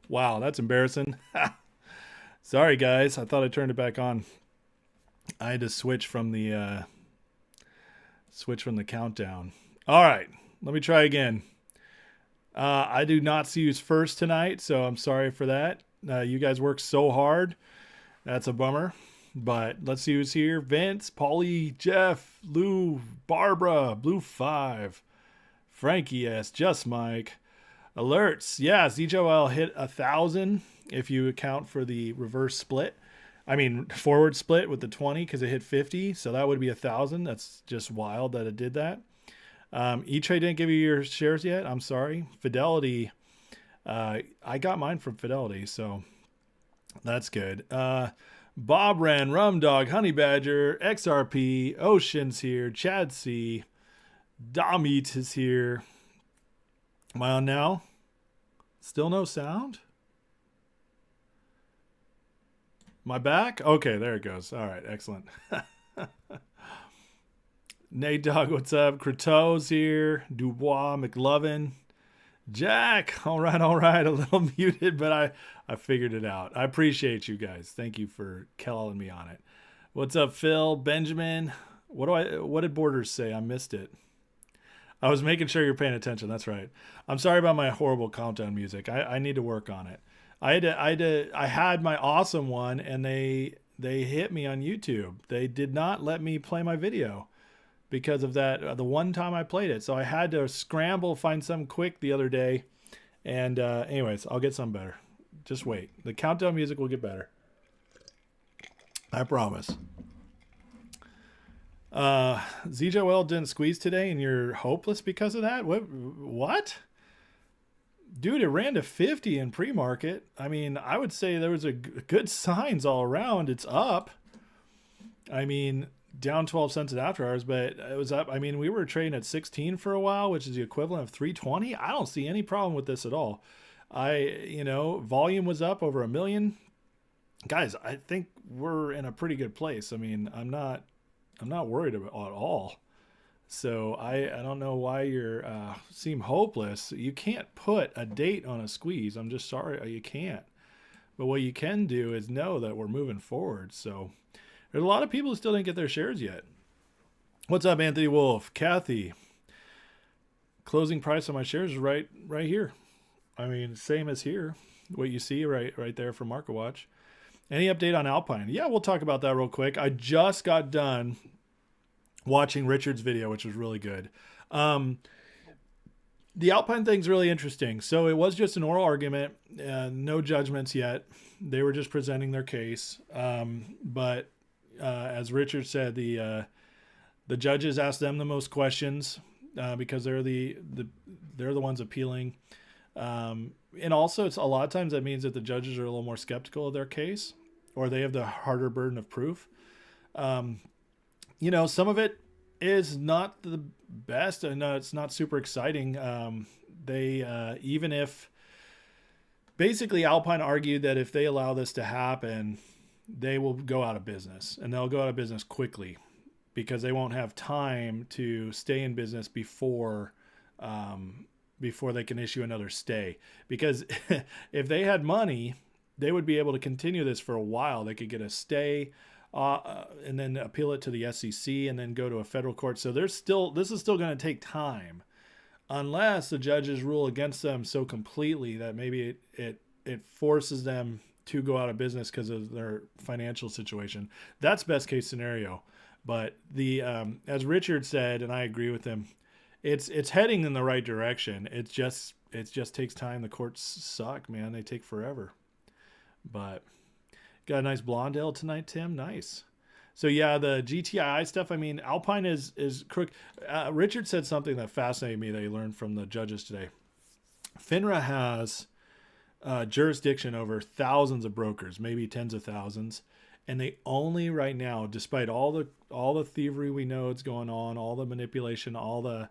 Wow, that's embarrassing. Sorry, guys. I thought I turned it back on. I had to switch from the countdown. All right, let me try again. I do not see who's first tonight, so I'm sorry for that. You guys work so hard. That's a bummer. But let's see who's here. Vince, Paulie, Jeff, Lou, Barbara, Blue 5, Frankie S, Just Mike. Alerts. Yeah, ZJYL hit 1,000 if you account for the reverse split. I mean, forward split with the 20 because it hit 50. So that would be 1,000. That's just wild that it did that. E-Trade didn't give you your shares yet. I'm sorry. Fidelity. I got mine from Fidelity, so that's good. Bob Ran, Rum Dog, Honey Badger, XRP, Ocean's here, Chad C, Domit is here. Am I on now? Still no sound? My back? Okay, there it goes. All right, excellent. Nate Dog, what's up? Croteau's here. Dubois, McLovin. Jack, all right. A little muted, but I figured it out. I appreciate you guys. Thank you for calling me on it. What's up, Phil? Benjamin? What did Borders say? I missed it. I was making sure you're paying attention. That's right. I'm sorry about my horrible countdown music. I need to work on it. I had my awesome one, and they hit me on YouTube. They did not let me play my video because of that. The one time I played it, so I had to scramble, find some quick the other day. And anyways, I'll get some better. Just wait. The countdown music will get better. I promise. ZJYL didn't squeeze today and you're hopeless because of that? What? Dude, it ran to 50 in pre-market. I mean, I would say there was a good signs all around. It's up. I mean, down 12 cents at after hours, but it was up. I mean, we were trading at 16 for a while, which is the equivalent of 320. I don't see any problem with this at all. Volume was up over 1 million. Guys, I think we're in a pretty good place. I mean, I'm not worried about it at all. So I don't know why you seem hopeless. You can't put a date on a squeeze. I'm just sorry you can't. But what you can do is know that we're moving forward. So there's a lot of people who still didn't get their shares yet. What's up, Anthony Wolf? Kathy. Closing price on my shares is right here. I mean, same as here. What you see right there from MarketWatch. Any update on Alpine? Yeah, we'll talk about that real quick. I just got done watching Richard's video, which was really good. The Alpine thing's really interesting. So it was just an oral argument, no judgments yet. They were just presenting their case. But as Richard said, the judges asked them the most questions because they're the ones appealing. And also, it's a lot of times that means that the judges are a little more skeptical of their case, or they have the harder burden of proof. Some of it is not the best, and it's not super exciting. Even if basically Alpine argued that if they allow this to happen, they will go out of business, and they'll go out of business quickly because they won't have time to stay in business before they can issue another stay. Because if they had money, they would be able to continue this for a while. They could get a stay and then appeal it to the SEC and then go to a federal court. So this is still going to take time, unless the judges rule against them so completely that maybe it forces them to go out of business because of their financial situation. That's best case scenario. But as Richard said, and I agree with him, it's heading in the right direction. It just takes time. The courts suck, man. They take forever. But got a nice Blondale tonight, Tim. Nice. So yeah, the GTII stuff. I mean, Alpine is crook. Richard said something that fascinated me that he learned from the judges today. FINRA has jurisdiction over thousands of brokers, maybe tens of thousands, and they only right now, despite all the thievery we know is going on, all the manipulation, all the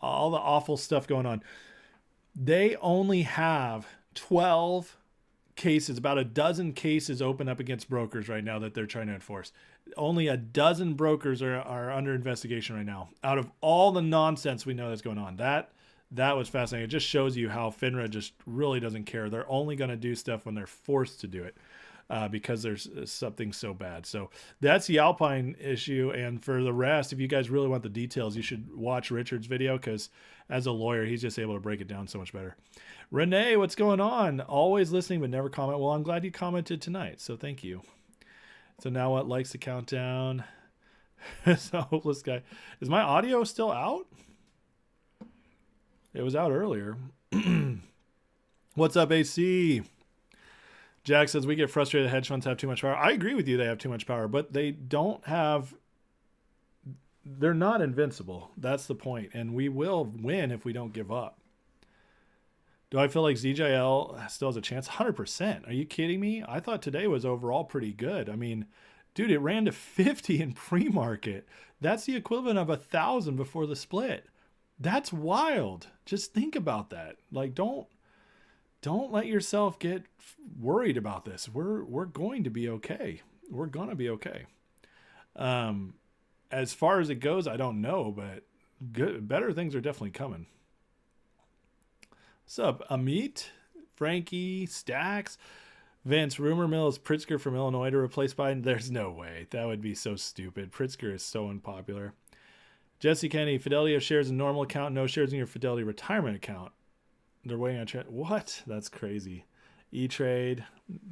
awful stuff going on, they only have 12 cases, about a dozen cases open up against brokers right now that they're trying to enforce. Only a dozen brokers are under investigation right now out of all the nonsense we know that's going on. That was fascinating. It just shows you how FINRA just really doesn't care. They're only going to do stuff when they're forced to do it because there's something so bad. So that's the Alpine issue. And for the rest, if you guys really want the details, you should watch Richard's video because as a lawyer, he's just able to break it down so much better. Renee, what's going on? Always listening but never comment. Well, I'm glad you commented tonight, so thank you. So now what? Likes the countdown. It's a hopeless guy. Is my audio still out? It was out earlier. What's up, AC? Jack says, we get frustrated hedge funds have too much power. I agree with you, they have too much power, but they're not invincible. That's the point. And we will win if we don't give up. Do I feel like ZJYL still has a chance? 100%. Are you kidding me? I thought today was overall pretty good. I mean, dude, it ran to 50 in pre-market. That's the equivalent of 1,000 before the split. That's wild. Just think about that. Like, don't let yourself get worried about this. We're going to be okay. We're going to be okay. As far as it goes, I don't know, but better things are definitely coming. What's up, Amit, Frankie, Stacks, Vince? Rumor mill is Pritzker from Illinois to replace Biden. There's no way. That would be so stupid. Pritzker is so unpopular. Jesse Kenny, Fidelity of shares in normal account, no shares in your Fidelity retirement account. They're waiting on what? That's crazy. E-Trade,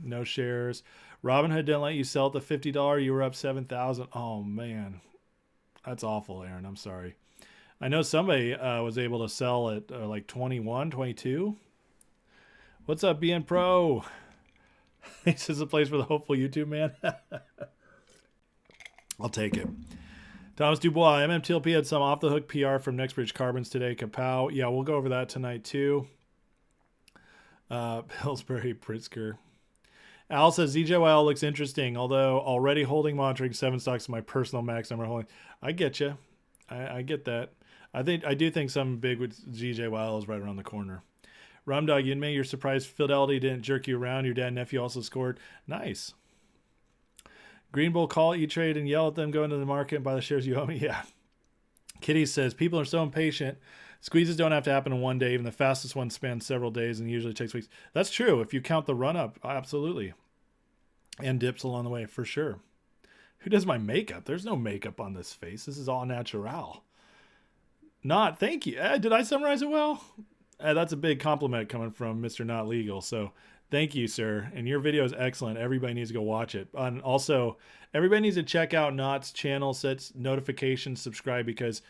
no shares. Robinhood didn't let you sell at the $50. You were up 7,000. Oh man, that's awful, Aaron. I'm sorry. I know somebody was able to sell at like 21, 22. What's up, BN Pro? This is a place for the hopeful YouTube man. I'll take it. Thomas Dubois, MMTLP had some off-the-hook PR from Nextbridge Carbons today. Kapow. Yeah, we'll go over that tonight too. Pillsbury, Pritzker. Al says ZJYL looks interesting, although already holding monitoring 7 stocks is my personal max number holding. I get you. I get that. I do think something big with ZJYL is right around the corner. Rumdog, Yinmei, you're surprised Fidelity didn't jerk you around. Your dad and nephew also scored. Nice. Green Bull, call E-Trade and yell at them, go into the market and buy the shares you owe me. Yeah. Kitty says, people are so impatient. Squeezes don't have to happen in one day. Even the fastest ones span several days and usually takes weeks. That's true. If you count the run-up, absolutely. And dips along the way, for sure. Who does my makeup? There's no makeup on this face. This is all natural. Not, thank you. Did I summarize it well? That's a big compliment coming from Mr. Not Legal. So thank you, sir. And your video is excellent. Everybody needs to go watch it. And also, everybody needs to check out Not's channel, sets notifications, subscribe, because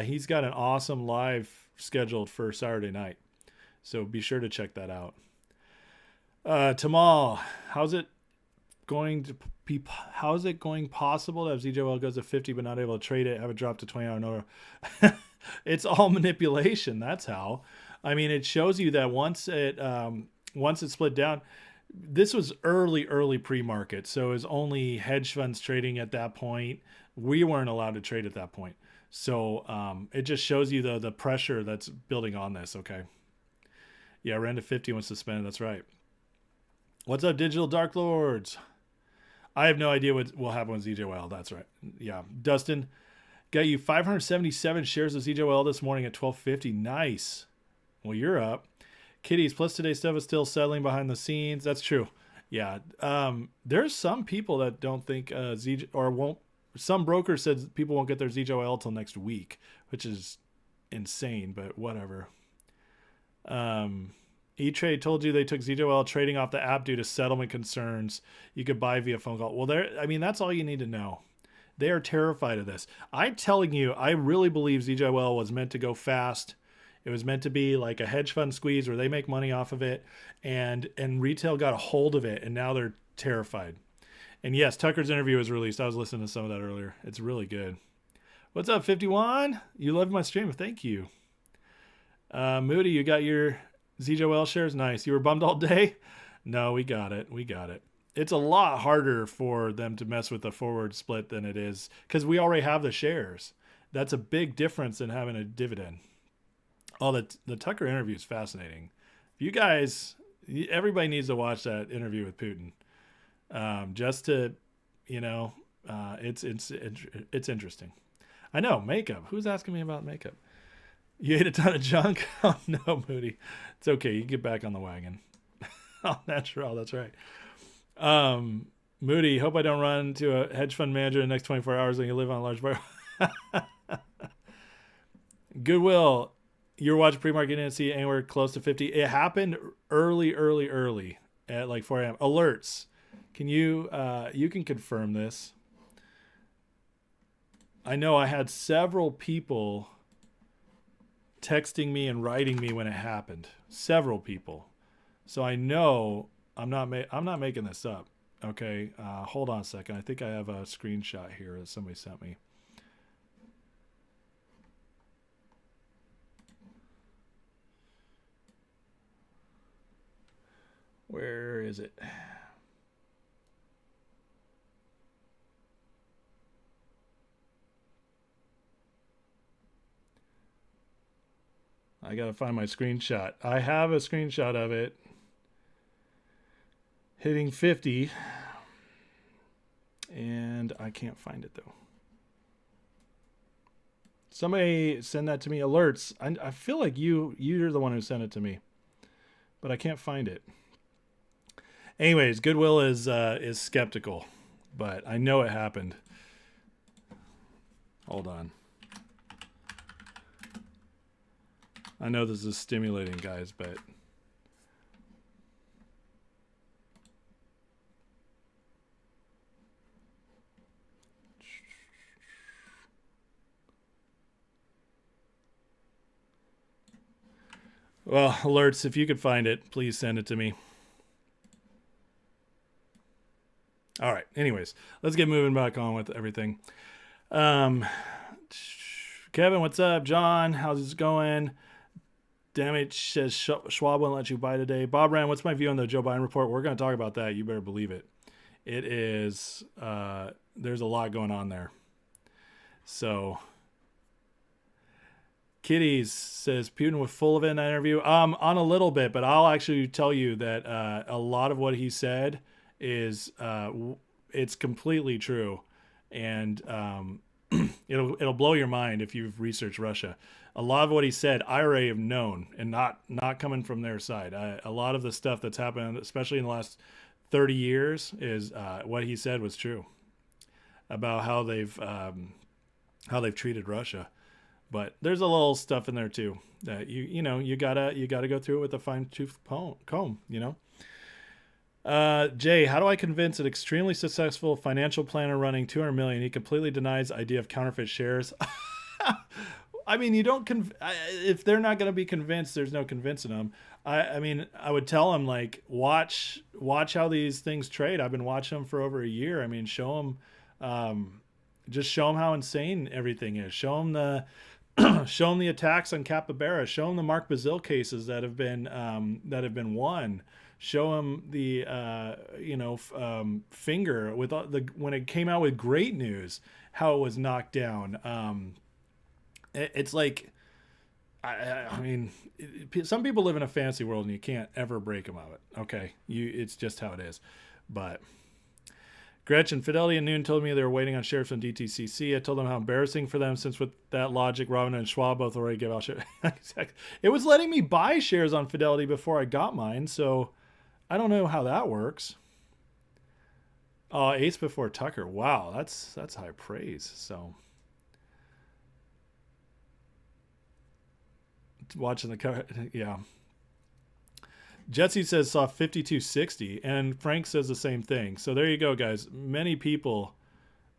he's got an awesome live scheduled for Saturday night. So be sure to check that out. Tamal, how's it going possible to have ZJYL goes to 50 but not able to trade it, have it drop to 20 hour? It's all manipulation. That's how. I mean, it shows you that once it split down, this was early pre-market, so it was only hedge funds trading at that point. We weren't allowed to trade at that point. So it just shows you the pressure that's building on this. Okay. Yeah, ran to 50 when suspended. That's right. What's up, Digital Dark Lords? I have no idea what will happen with ZJYL. That's right. Yeah. Dustin, got you 577 shares of ZJYL this morning at 1250. Nice. Well, you're up. Kitties, plus today's stuff is still settling behind the scenes. That's true. Yeah. There's some people that don't think ZJ or won't. Some broker said people won't get their ZJYL till next week, which is insane, but whatever. E-Trade told you they took ZJYL trading off the app due to settlement concerns. You could buy via phone call. Well, that's all you need to know. They are terrified of this. I'm telling you, I really believe ZJYL was meant to go fast. It was meant to be like a hedge fund squeeze where they make money off of it, and retail got a hold of it, and now they're terrified. And yes, Tucker's interview was released. I was listening to some of that earlier. It's really good. What's up, 51? You loved my stream. Thank you. Moody, you got your ZJYL shares? Nice. You were bummed all day? No, we got it. It's a lot harder for them to mess with the forward split than it is because we already have the shares. That's a big difference than having a dividend. Oh, the Tucker interview is fascinating. If you guys, everybody needs to watch that interview with Putin. Just to, it's interesting. I know, makeup. Who's asking me about makeup? You ate a ton of junk? Oh, no, Moody. It's okay. You can get back on the wagon. Oh, natural. That's right. Moody, hope I don't run into a hedge fund manager in the next 24 hours and you live on a large bar. Goodwill, you're watching pre-market, didn't see anywhere close to 50. It happened early at like 4 a.m. Alerts. Can you can confirm this? I know I had several people texting me and writing me when it happened. Several people. So I know I'm not making this up. Okay, hold on a second. I think I have a screenshot here that somebody sent me. Where is it? I gotta find my screenshot. I have a screenshot of it hitting 50, and I can't find it though. Somebody send that to me. Alerts. I feel like you're the one who sent it to me, but I can't find it. Anyways, Goodwill is skeptical, but I know it happened. Hold on. I know this is stimulating, guys, but well, alerts, if you could find it, please send it to me. All right. Anyways, let's get moving back on with everything. Kevin, what's up? John, how's it going? Damage says Schwab won't let you buy today. Bob Rand, what's my view on the Joe Biden report? We're going to talk about that. You better believe it. It is, there's a lot going on there. So, Kitties says Putin was full of it in that interview. On a little bit, but I'll actually tell you that a lot of what he said is it's completely true, and it'll blow your mind if you've researched Russia. A lot of what he said, I already have known, and not coming from their side. A lot of the stuff that's happened, especially in the last 30 years, is what he said was true about how they've treated Russia. But there's a little stuff in there too that you gotta go through it with a fine-tooth comb. Jay, how do I convince an extremely successful financial planner running 200 million? He completely denies idea of counterfeit shares. I mean, you don't if they're not going to be convinced, there's no convincing them. I mean, I would tell them, like, watch how these things trade. I've been watching them for over a year. I mean, show them, just show them how insane everything is. Show them the attacks on Capybara. Show them the Mark Bazil cases that have been won. Show them the Finger with when it came out with great news, how it was knocked down. It's like, I mean, some people live in a fantasy world and you can't ever break them of it. Okay, it's just how it is. But Gretchen, Fidelity and Noon told me they were waiting on shares from DTCC. I told them how embarrassing for them since with that logic, Robin and Schwab both already gave out shares. Exactly. It was letting me buy shares on Fidelity before I got mine, so I don't know how that works. Ace before Tucker. Wow, that's high praise. So watching the cover, yeah. Jesse says saw 5260, and Frank says the same thing. So there you go, guys. Many people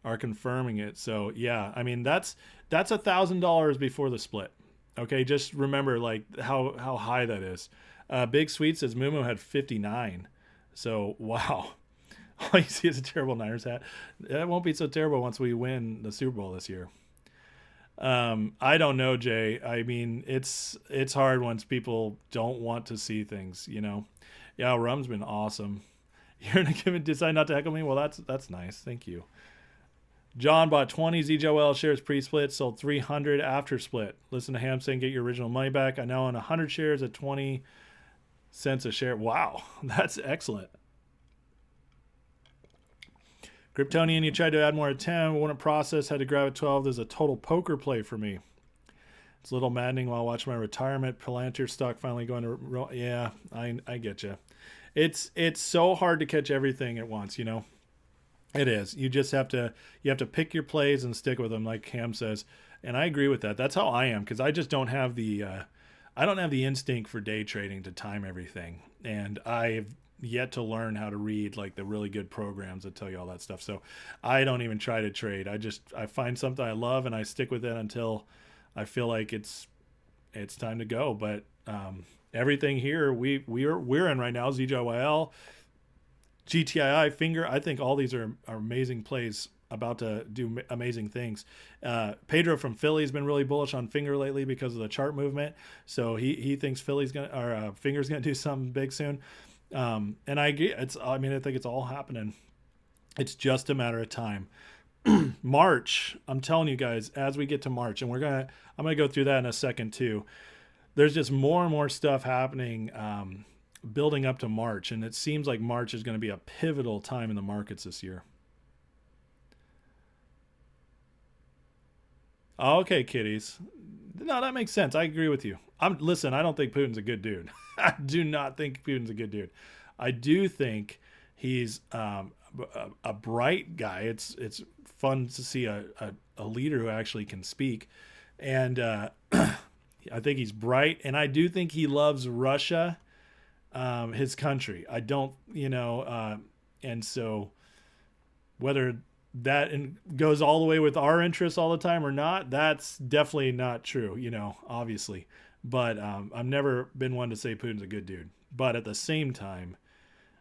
are confirming it. So yeah, I mean that's $1,000 before the split. Okay, just remember like how high that is. Big Sweet says Mumu had 59. So wow, all you see is a terrible Niners hat. It won't be so terrible once we win the Super Bowl this year. I don't know, Jay. I mean, it's hard once people don't want to see things, you know. Yeah, Rum's been awesome. You're gonna decide not to heckle me? Well, that's nice. Thank you. John bought 20 ZJYL shares pre-split, sold 300 after split. Listen to Ham saying get your original money back. I now own 100 shares at 20 cents a share. Wow, that's excellent. Kryptonian, you tried to add more at 10, wouldn't process, had to grab at 12. There's a total poker play for me. It's a little maddening while watching my retirement. Palantir stock finally going to... Yeah, I get you. It's so hard to catch everything at once, you know? It is. You just have to pick your plays and stick with them, like Cam says. And I agree with that. That's how I am, because I just don't have the... I don't have the instinct for day trading to time everything. And I've yet to learn how to read like the really good programs that tell you all that stuff. So I don't even try to trade. I find something I love and I stick with it until I feel like it's time to go. But everything here we're in right now, ZJYL, GTII, Finger, I think all these are amazing plays, about to do amazing things. Pedro from Philly has been really bullish on Finger lately because of the chart movement. So he thinks Finger's gonna do something big soon. And I think it's all happening. It's just a matter of time. March, I'm telling you guys, as we get to March, and I'm gonna go through that in a second too. There's just more and more stuff happening, building up to March, and it seems like March is going to be a pivotal time in the markets this year. Okay, kiddies. No, that makes sense. I agree with you. Listen, I don't think Putin's a good dude. I do not think Putin's a good dude. I do think he's a bright guy. It's fun to see a leader who actually can speak. And I think he's bright. And I do think he loves Russia, his country. I don't, and so whether that goes all the way with our interests all the time or not, that's definitely not true, obviously. But I've never been one to say Putin's a good dude. But at the same time,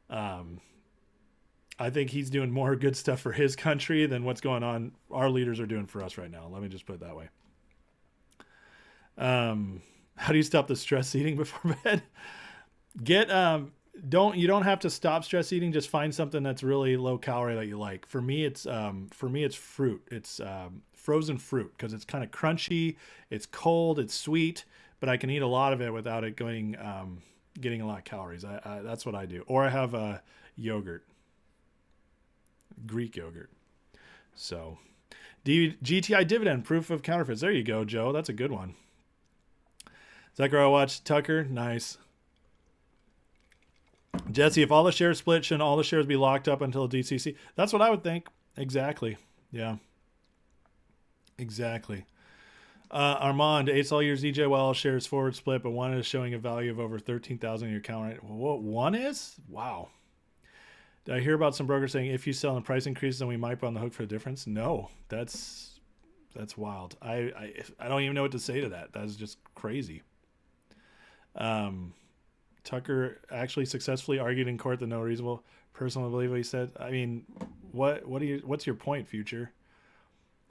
I think he's doing more good stuff for his country than what's going on, our leaders are doing for us right now. Let me just put it that way. How do you stop the stress eating before bed? You don't have to stop stress eating. Just find something that's really low calorie that you like. For me, it's fruit. It's frozen fruit because it's kind of crunchy. It's cold. It's sweet, but I can eat a lot of it without it getting a lot of calories. That's what I do. Or I have yogurt, Greek yogurt. So, GTI dividend proof of counterfeits. There you go, Joe. That's a good one. Zachariah watched Tucker. Nice. Jesse, if all the shares split, shouldn't all the shares be locked up until DCC? That's what I would think. Exactly. Yeah. Exactly. Armand, Ace all your ZJYL shares forward split, but one is showing a value of over 13,000 in your account. Right? What one is? Wow. Did I hear about some brokers saying if you sell and the price increases, then we might be on the hook for the difference? No, that's wild. I don't even know what to say to that. That's just crazy. Tucker actually successfully argued in court that no reasonable person will believe what he said. I mean, what's your point, Future?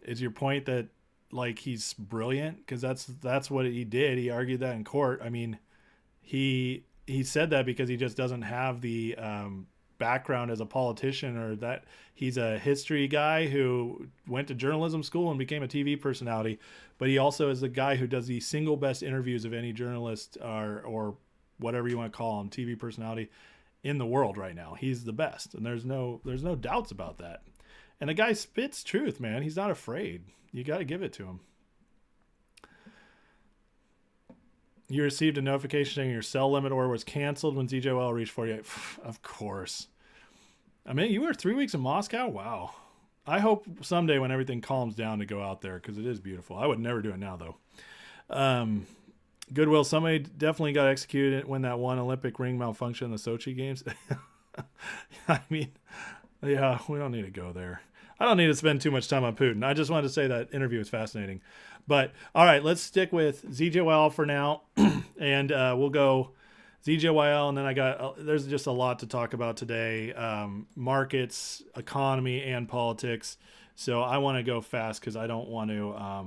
Is your point that like he's brilliant? Because that's what he did. He argued that in court. I mean, he said that because he just doesn't have the background as a politician or that he's a history guy who went to journalism school and became a TV personality, but he also is the guy who does the single best interviews of any journalist or whatever you want to call him, TV personality in the world right now. He's the best, and there's no doubts about that. And the guy spits truth, man. He's not afraid. You got to give it to him. You received a notification saying your sell limit order was canceled when ZJYL reached 48. Of course. I mean, you were 3 weeks in Moscow? Wow. I hope someday when everything calms down to go out there, because it is beautiful. I would never do it now, though. Goodwill, somebody definitely got executed when that one Olympic ring malfunctioned in the Sochi games. I mean, yeah, we don't need to go there. I don't need to spend too much time on Putin. I just wanted to say that interview was fascinating. But, all right, let's stick with ZJYL for now, and we'll go ZJYL, and then there's just a lot to talk about today, markets, economy, and politics. So I want to go fast because I don't want to, I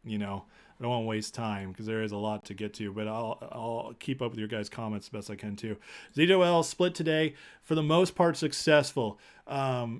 don't want to waste time because there is a lot to get to, but I'll keep up with your guys' comments the best I can too. ZJYL split today, for the most part successful.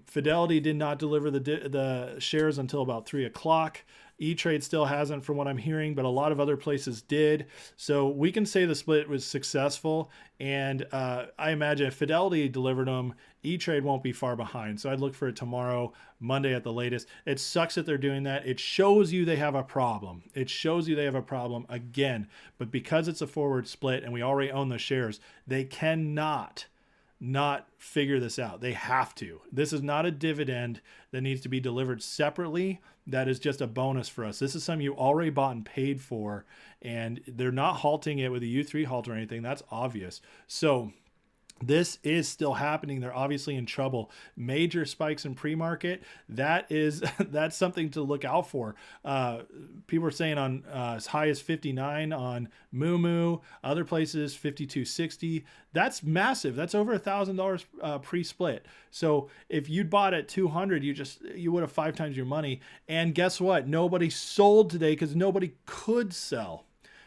Fidelity did not deliver the shares until about 3 o'clock. E-Trade still hasn't, from what I'm hearing, but a lot of other places did. So we can say the split was successful, and I imagine if Fidelity delivered them, E-Trade won't be far behind. So I'd look for it tomorrow, Monday at the latest. It sucks that they're doing that. It shows you they have a problem. It shows you they have a problem again. But because it's a forward split and we already own the shares, they cannot not figure this out. They have to. This is not a dividend that needs to be delivered separately. That is just a bonus for us. This is something you already bought and paid for, and they're not halting it with a U3 halt or anything. That's obvious. So this is still happening. They're obviously in trouble. Major spikes in pre-market. That's something to look out for. People are saying on as high as 59 on Moomoo, other places 52.60. That's massive. That's over $1,000 pre-split. So if you'd bought at 200, you would have 5 times your money. And guess what? Nobody sold today because nobody could sell.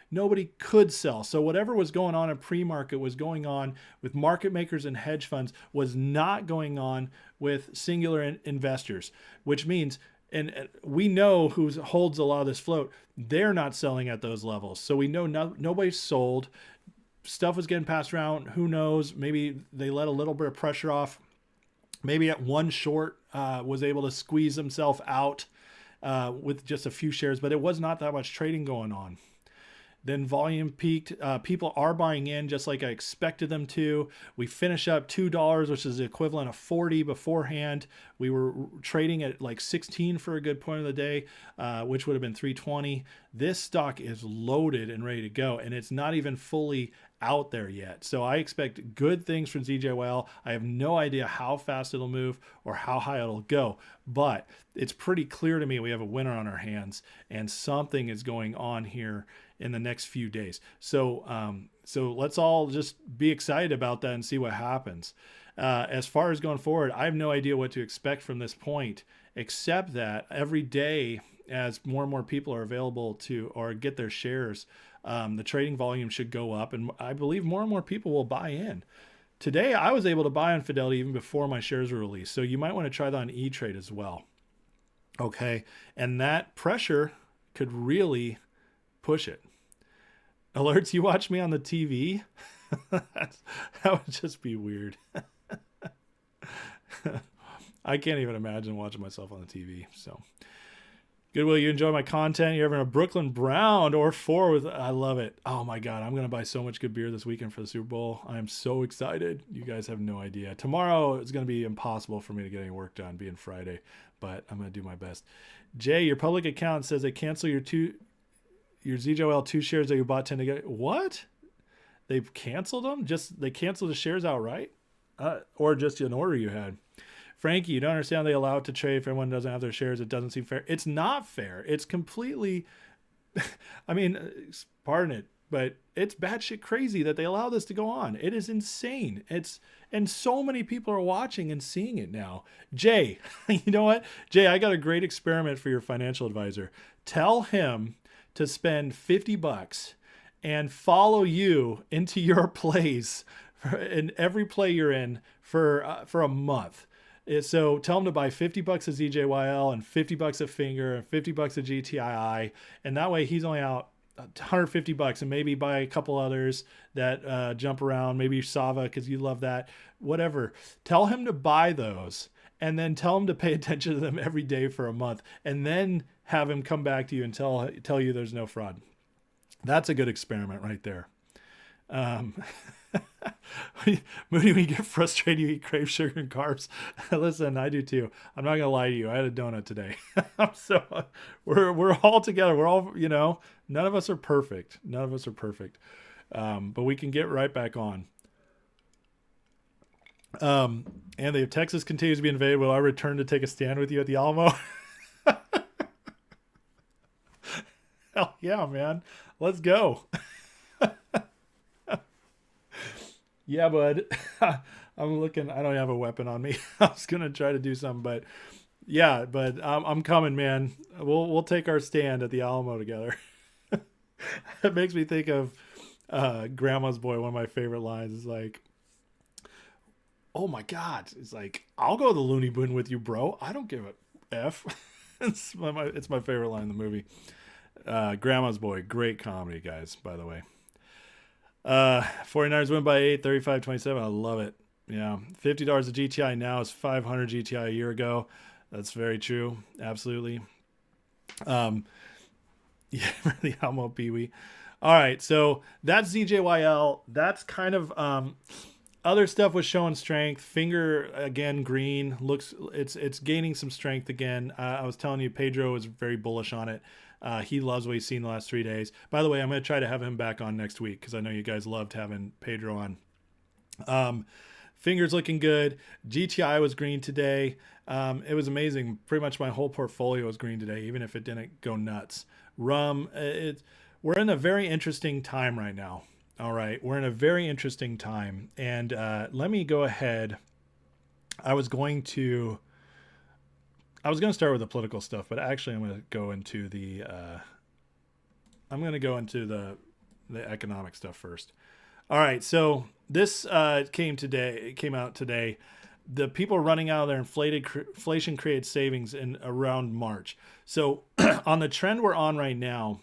Nobody could sell. So whatever was going on in pre-market was going on with market makers and hedge funds, was not going on with singular investors, which means, and we know who holds a lot of this float, they're not selling at those levels. So we know nobody sold. Stuff was getting passed around. Who knows? Maybe they let a little bit of pressure off. Maybe at one short was able to squeeze himself out with just a few shares, but it was not that much trading going on. Then volume peaked. People are buying in just like I expected them to. We finish up $2, which is the equivalent of 40 beforehand. We were trading at like 16 for a good point of the day, which would have been 320. This stock is loaded and ready to go, and it's not even fully out there yet. So I expect good things from ZJYL. I have no idea how fast it'll move or how high it'll go, but it's pretty clear to me we have a winner on our hands, and something is going on here in the next few days. So let's all just be excited about that and see what happens. As far as going forward, I have no idea what to expect from this point, except that every day as more and more people are available to or get their shares, the trading volume should go up, and I believe more and more people will buy in. Today, I was able to buy on Fidelity even before my shares were released, so you might want to try that on E-Trade as well. Okay, and that pressure could really push it. Alerts, you watch me on the TV? That would just be weird. I can't even imagine watching myself on the TV. So, Goodwill, you enjoy my content. You're having a Brooklyn Brown or 4 with, I love it. Oh my God, I'm going to buy so much good beer this weekend for the Super Bowl. I am so excited. You guys have no idea. Tomorrow it's going to be impossible for me to get any work done, being Friday, but I'm going to do my best. Jay, your public account says they cancel your ZJYL 2 shares that you bought 10 to get. What? They've canceled them? They canceled the shares outright? Or just an order you had? Frankie, you don't understand they allow it to trade if everyone doesn't have their shares. It doesn't seem fair. It's not fair. It's completely, I mean, pardon it, but it's batshit crazy that they allow this to go on. It is insane. And so many people are watching and seeing it now. Jay, you know what? Jay, I got a great experiment for your financial advisor. Tell him to spend $50 and follow you into your plays in every play you're in for a month. So tell them to buy $50 of ZJYL and $50 of Finger and $50 of GTII, and that way he's only out $150, and maybe buy a couple others that jump around, maybe Sava because you love that, whatever. Tell him to buy those, and then tell him to pay attention to them every day for a month, and then have him come back to you and tell you there's no fraud. That's a good experiment right there. Moody, when you get frustrated, you eat crave sugar and carbs. Listen, I do too. I'm not gonna lie to you. I had a donut today. So we're all together. We're all, none of us are perfect. None of us are perfect. But we can get right back on. And if Texas continues to be invaded, will I return to take a stand with you at the Alamo? Hell yeah, man. Let's go. Yeah, bud. I'm looking. I don't have a weapon on me. I was gonna try to do something, but yeah, but I'm coming, man. We'll take our stand at the Alamo together. It makes me think of Grandma's Boy. One of my favorite lines is like, "Oh my God!" It's like, "I'll go to the Looney Bin with you, bro. I don't give a f." It's my favorite line in the movie. Grandma's Boy, great comedy, guys. By the way. 49ers win by 8, 35-27. I love it. Yeah. $50 of GTI now is 500 GTI a year ago. That's very true. Absolutely. Yeah, the Alamo Pee Wee. All right. So that's ZJYL. That's kind of, other stuff was showing strength. Finger again, green looks, it's gaining some strength again. I was telling you, Pedro is very bullish on it. He loves what he's seen the last 3 days. By the way, I'm going to try to have him back on next week because I know you guys loved having Pedro on. Fingers looking good. GTI was green today. It was amazing. Pretty much my whole portfolio was green today, even if it didn't go nuts. Rum, we're in a very interesting time right now. All right, we're in a very interesting time. And let me go ahead. I was going to start with the political stuff, but actually I'm going to go into the economic stuff first. All right. So this came out today. The people running out of their inflation created savings in around March. So on the trend we're on right now,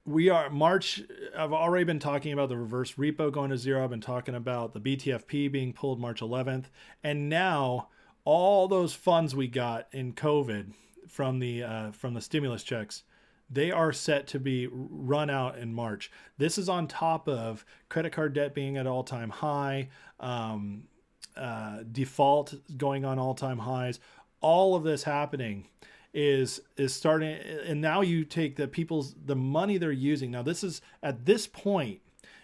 we are March. I've already been talking about the reverse repo going to zero. I've been talking about the BTFP being pulled March 11th. And now all those funds we got in COVID from the stimulus checks, they are set to be run out in March. This is on top of credit card debt being at all-time high, default going on all-time highs. All of this happening is starting, and now you take the money they're using. Now this is, at this point,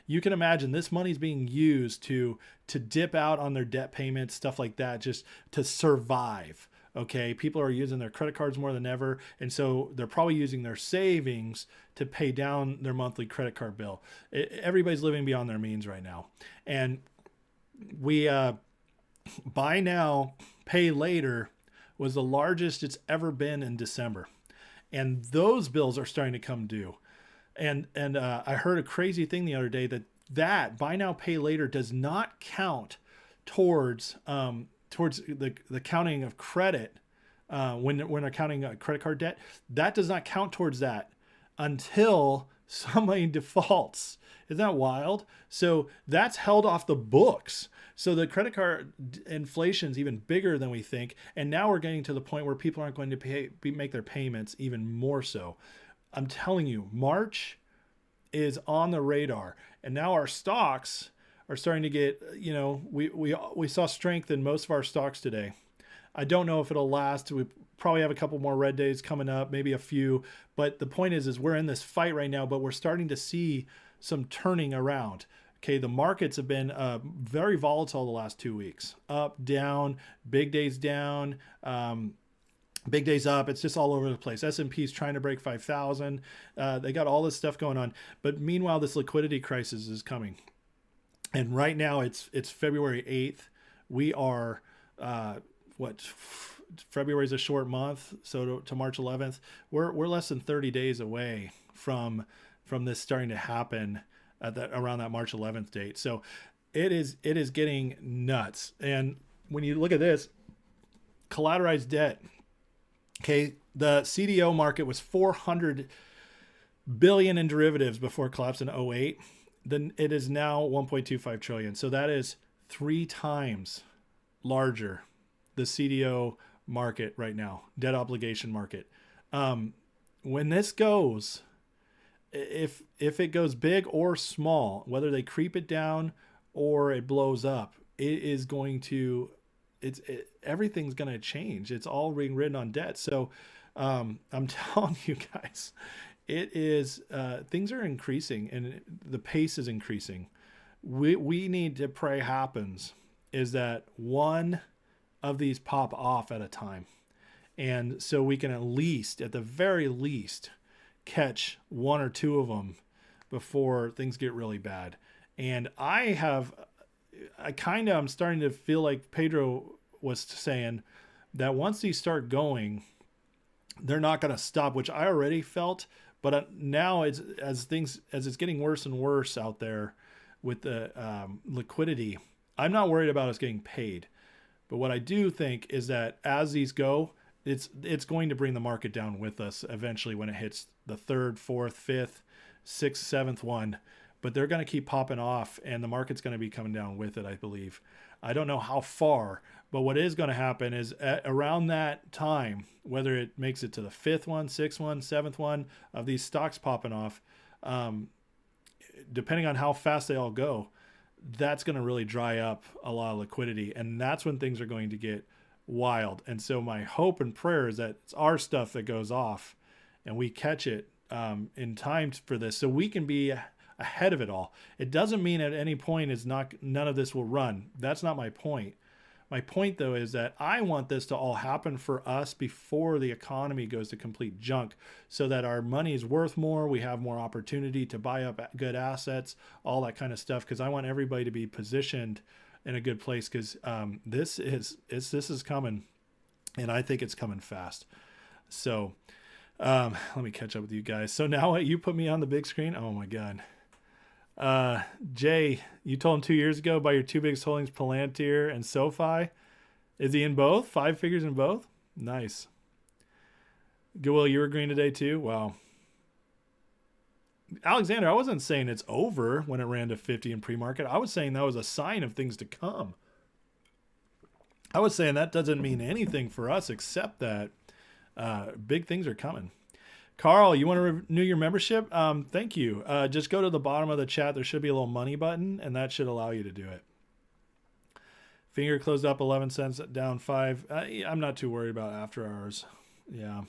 you can imagine this money is being used to dip out on their debt payments, stuff like that, just to survive. Okay. People are using their credit cards more than ever. And so they're probably using their savings to pay down their monthly credit card bill. Everybody's living beyond their means right now. And we, buy now, pay later was the largest it's ever been in December. And those bills are starting to come due. And I heard a crazy thing the other day that buy now, pay later does not count towards the counting of credit when they're counting credit card debt. That does not count towards that until somebody defaults. Isn't that wild? So that's held off the books. So the credit card inflation is even bigger than we think. And now we're getting to the point where people aren't going to make their payments even more so. I'm telling you, March is on the radar, and now our stocks are starting to get, we saw strength in most of our stocks today. I don't know if it'll last. We probably have a couple more red days coming up, maybe a few, but the point is we're in this fight right now, but we're starting to see some turning around. Okay, the markets have been very volatile the last 2 weeks. Up, down, big days down, big days up. It's just all over the place. S&P's trying to break 5,000. They got all this stuff going on. But meanwhile, this liquidity crisis is coming. And right now it's February 8th. We are, February is a short month. So to March 11th, we're less than 30 days away from this starting to happen. at that around that March 11th date. So it is getting nuts. And when you look at this, collateralized debt, okay, the CDO market was 400 billion in derivatives before it collapsed in '08. Then it is now 1.25 trillion. So that is 3 times larger, the CDO market right now, debt obligation market. When this goes, if it goes big or small, whether they creep it down or it blows up, it is going to, everything's going to change. It's all being written on debt. So I'm telling you guys, it is, things are increasing and the pace is increasing. We need to pray happens is that one of these pop off at a time. And so we can at least, at the very least, catch 1 or 2 of them before things get really bad. And I'm starting to feel like Pedro was saying that once these start going, they're not going to stop, which I already felt. But now as it's getting worse and worse out there with the liquidity, I'm not worried about us getting paid. But what I do think is that as these go, it's going to bring the market down with us eventually when it hits the 3rd, 4th, 5th, 6th, 7th one. But they're going to keep popping off and the market's going to be coming down with it, I believe. I don't know how far, but what is going to happen is around that time, whether it makes it to the 5th one, 6th one, 7th one of these stocks popping off, depending on how fast they all go, that's going to really dry up a lot of liquidity. And that's when things are going to get wild. And so my hope and prayer is that it's our stuff that goes off and we catch it in time for this so we can be ahead of it all. It doesn't mean at any point none of this will run. That's not my point. My point though is that I want this to all happen for us before the economy goes to complete junk so that our money is worth more. We have more opportunity to buy up good assets, all that kind of stuff. Cause I want everybody to be positioned in a good place. Cause this is coming and I think it's coming fast. So let me catch up with you guys. So now you put me on the big screen. Oh my God. Jay, you told him 2 years ago about your 2 biggest holdings, Palantir and SoFi. Is he in both? 5 figures in both? Nice. Goodwill, you were green today too? Wow. Alexander, I wasn't saying it's over when it ran to 50 in pre-market. I was saying that was a sign of things to come. I was saying that doesn't mean anything for us except that big things are coming. Carl, you want to renew your membership? Thank you. Just go to the bottom of the chat. There should be a little money button, and that should allow you to do it. Finger closed up 11 cents, down 5. I'm not too worried about after hours. Yeah.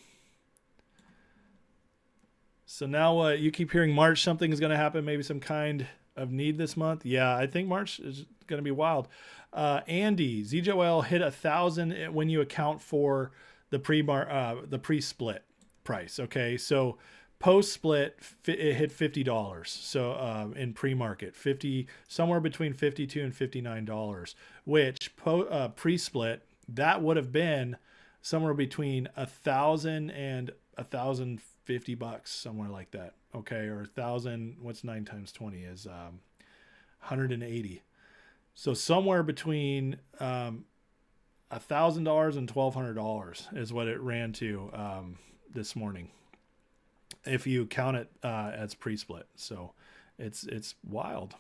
So now you keep hearing March, something is going to happen, maybe some kind of need this month. Yeah, I think March is going to be wild. Andy, ZJYL hit 1,000 when you account for the pre-split price. Okay, so post split it hit $50. So in pre-market, somewhere between $52 and $59, which pre split that would have been somewhere between 1,000 and $1,050, somewhere like that. Okay, or 1,000. What's 9 times 20 is 180. So somewhere between $1,000 and $1,200 is what it ran to this morning, if you count it as pre-split. So it's wild.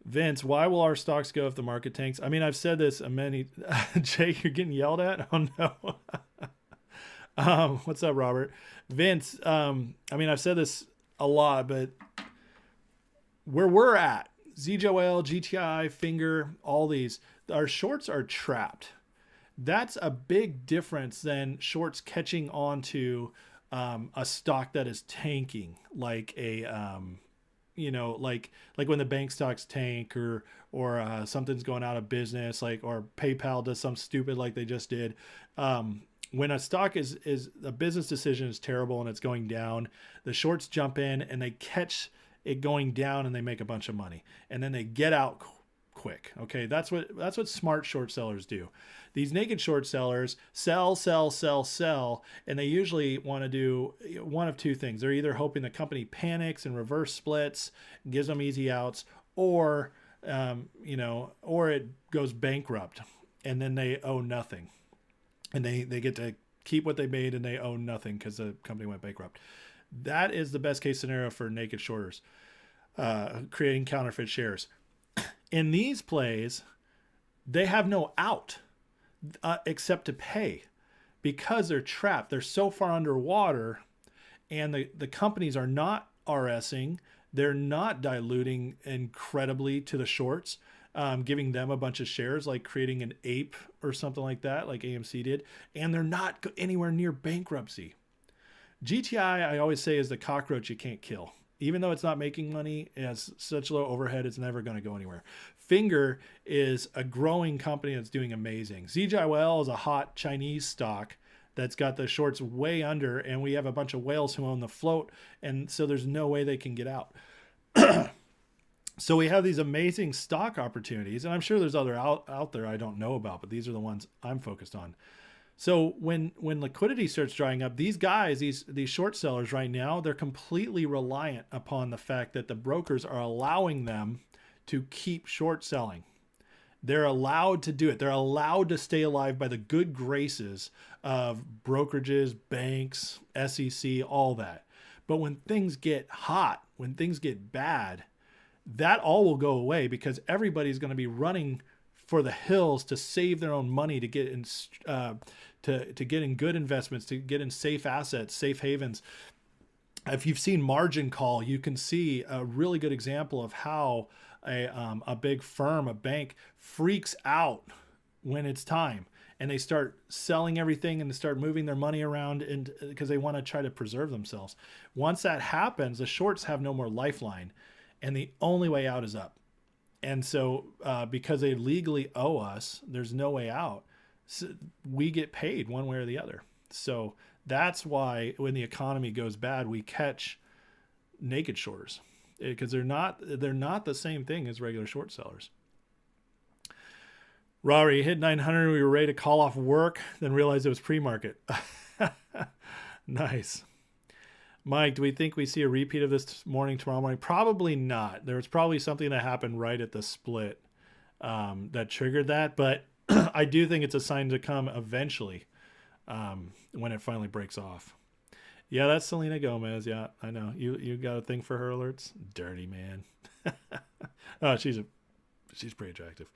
Vince, why will our stocks go if the market tanks? I mean, I've said this many. Jay, you're getting yelled at. Oh no. What's up, Robert? Vince, I mean, I've said this a lot, but where we're at, ZJYL, GTII, Finger, all these, our shorts are trapped. That's a big difference than shorts catching on to a stock that is tanking, like a like when the bank stocks tank or something's going out of business, or PayPal does something stupid like they just did. When a stock is a business decision is terrible and it's going down, the shorts jump in and they catch it going down and they make a bunch of money, and then they get out quick. Okay, that's what smart short sellers do. These naked short sellers sell, sell, sell, sell, and they usually want to do one of two things. They're either hoping the company panics and reverse splits, gives them easy outs, or or it goes bankrupt, and then they owe nothing, and they get to keep what they made, and they owe nothing because the company went bankrupt. That is the best case scenario for naked shorters, creating counterfeit shares. In these plays, they have no out except to pay, because they're trapped. They're so far underwater, and the companies are not RSing. They're not diluting incredibly to the shorts, giving them a bunch of shares, like creating an ape or something like that, like AMC did. And they're not anywhere near bankruptcy. GTI, I always say, is the cockroach you can't kill. Even though it's not making money, it has such low overhead, it's never going to go anywhere. Finger is a growing company that's doing amazing. ZJYL is a hot Chinese stock that's got the shorts way under, and we have a bunch of whales who own the float, and so there's no way they can get out. So we have these amazing stock opportunities, and I'm sure there's other out there I don't know about, but these are the ones I'm focused on. So when liquidity starts drying up, these guys, these short sellers right now, they're completely reliant upon the fact that the brokers are allowing them to keep short selling. They're allowed to do it. They're allowed to stay alive by the good graces of brokerages, banks, SEC, all that. But when things get hot, when things get bad, that all will go away, because everybody's going to be running for the hills to save their own money, to get in to get in good investments, to get in safe assets, safe havens. If you've seen margin call, you can see a really good example of how a big firm, a bank, freaks out when it's time, and they start selling everything and they start moving their money around, and because they want to try to preserve themselves. Once that happens, the shorts have no more lifeline, and the only way out is up. And so because they legally owe us, there's no way out. So we get paid one way or the other. So that's why when the economy goes bad, we catch naked shorters, because they're not the same thing as regular short sellers. Rory hit 900. We were ready to call off work, then realized it was pre-market. Nice. Mike, do we think we see a repeat of this morning tomorrow morning? Probably not. There was probably something that happened right at the split that triggered that, but I do think it's a sign to come eventually when it finally breaks off. Yeah, that's Selena Gomez. Yeah, I know. You got a thing for her alerts? Dirty man. Oh, she's pretty attractive.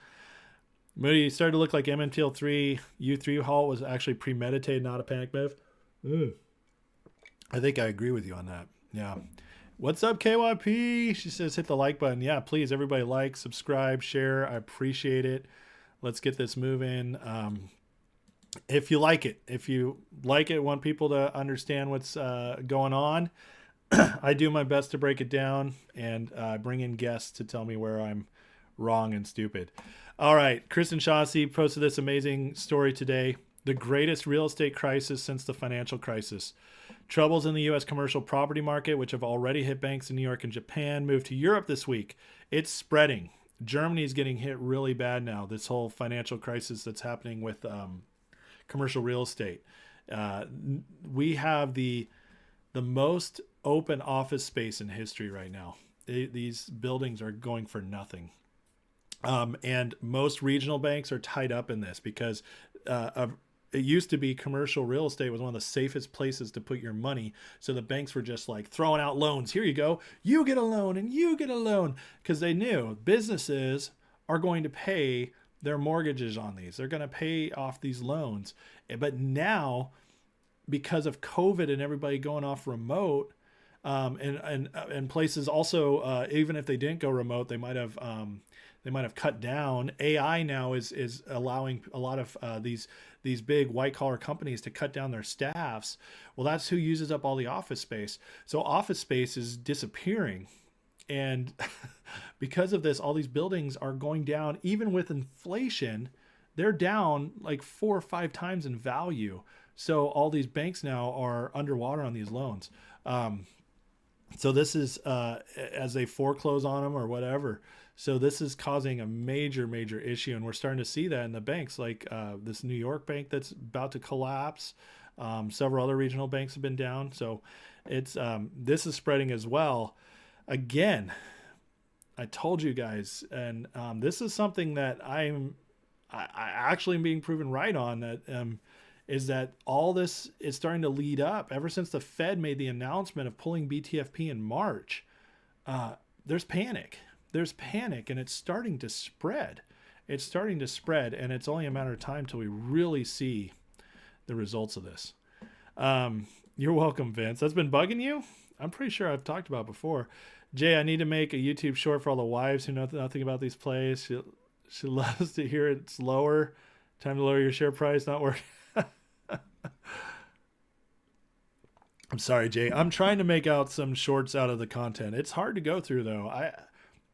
Moody started to look like MMTLP U3 halt was actually premeditated, not a panic move. I think I agree with you on that. Yeah. What's up, KYP? She says hit the like button. Yeah, please, everybody like, subscribe, share. I appreciate it. Let's get this moving. If you like it, want people to understand what's going on, I do my best to break it down and bring in guests to tell me where I'm wrong and stupid. All right. Kristen Shaughnessy posted this amazing story today. The greatest real estate crisis since the financial crisis. Troubles in the U.S. commercial property market, which have already hit banks in New York and Japan, moved to Europe this week. It's spreading. Germany is getting hit really bad now, this whole financial crisis that's happening with commercial real estate. We have the most open office space in history right now. These buildings are going for nothing. And most regional banks are tied up in this because it used to be commercial real estate was one of the safest places to put your money. So the banks were just like throwing out loans. Here you go. You get a loan and you get a loan, because they knew businesses are going to pay their mortgages on these. They're going to pay off these loans. But now, because of COVID and everybody going off remote, and places also, even if they didn't go remote, they might have cut down. AI now is allowing a lot of these big white collar companies to cut down their staffs. Well, that's who uses up all the office space. So office space is disappearing. And because of this, all these buildings are going down. Even with inflation, they're down like 4 or 5 times in value. So all these banks now are underwater on these loans. So this is as they foreclose on them or whatever. So this is causing a major, major issue, and we're starting to see that in the banks, like this New York bank that's about to collapse. Several other regional banks have been down, so it's this is spreading as well. Again, I told you guys, and this is something that I actually am being proven right on. That is that all this is starting to lead up ever since the Fed made the announcement of pulling BTFP in March. There's panic. There's panic, and it's starting to spread. It's starting to spread, and it's only a matter of time till we really see the results of this. You're welcome, Vince. That's been bugging you? I'm pretty sure I've talked about it before. Jay, I need to make a YouTube short for all the wives who know nothing about these plays. She loves to hear it's lower. Time to lower your share price, not working. I'm sorry, Jay. I'm trying to make out some shorts out of the content. It's hard to go through, though.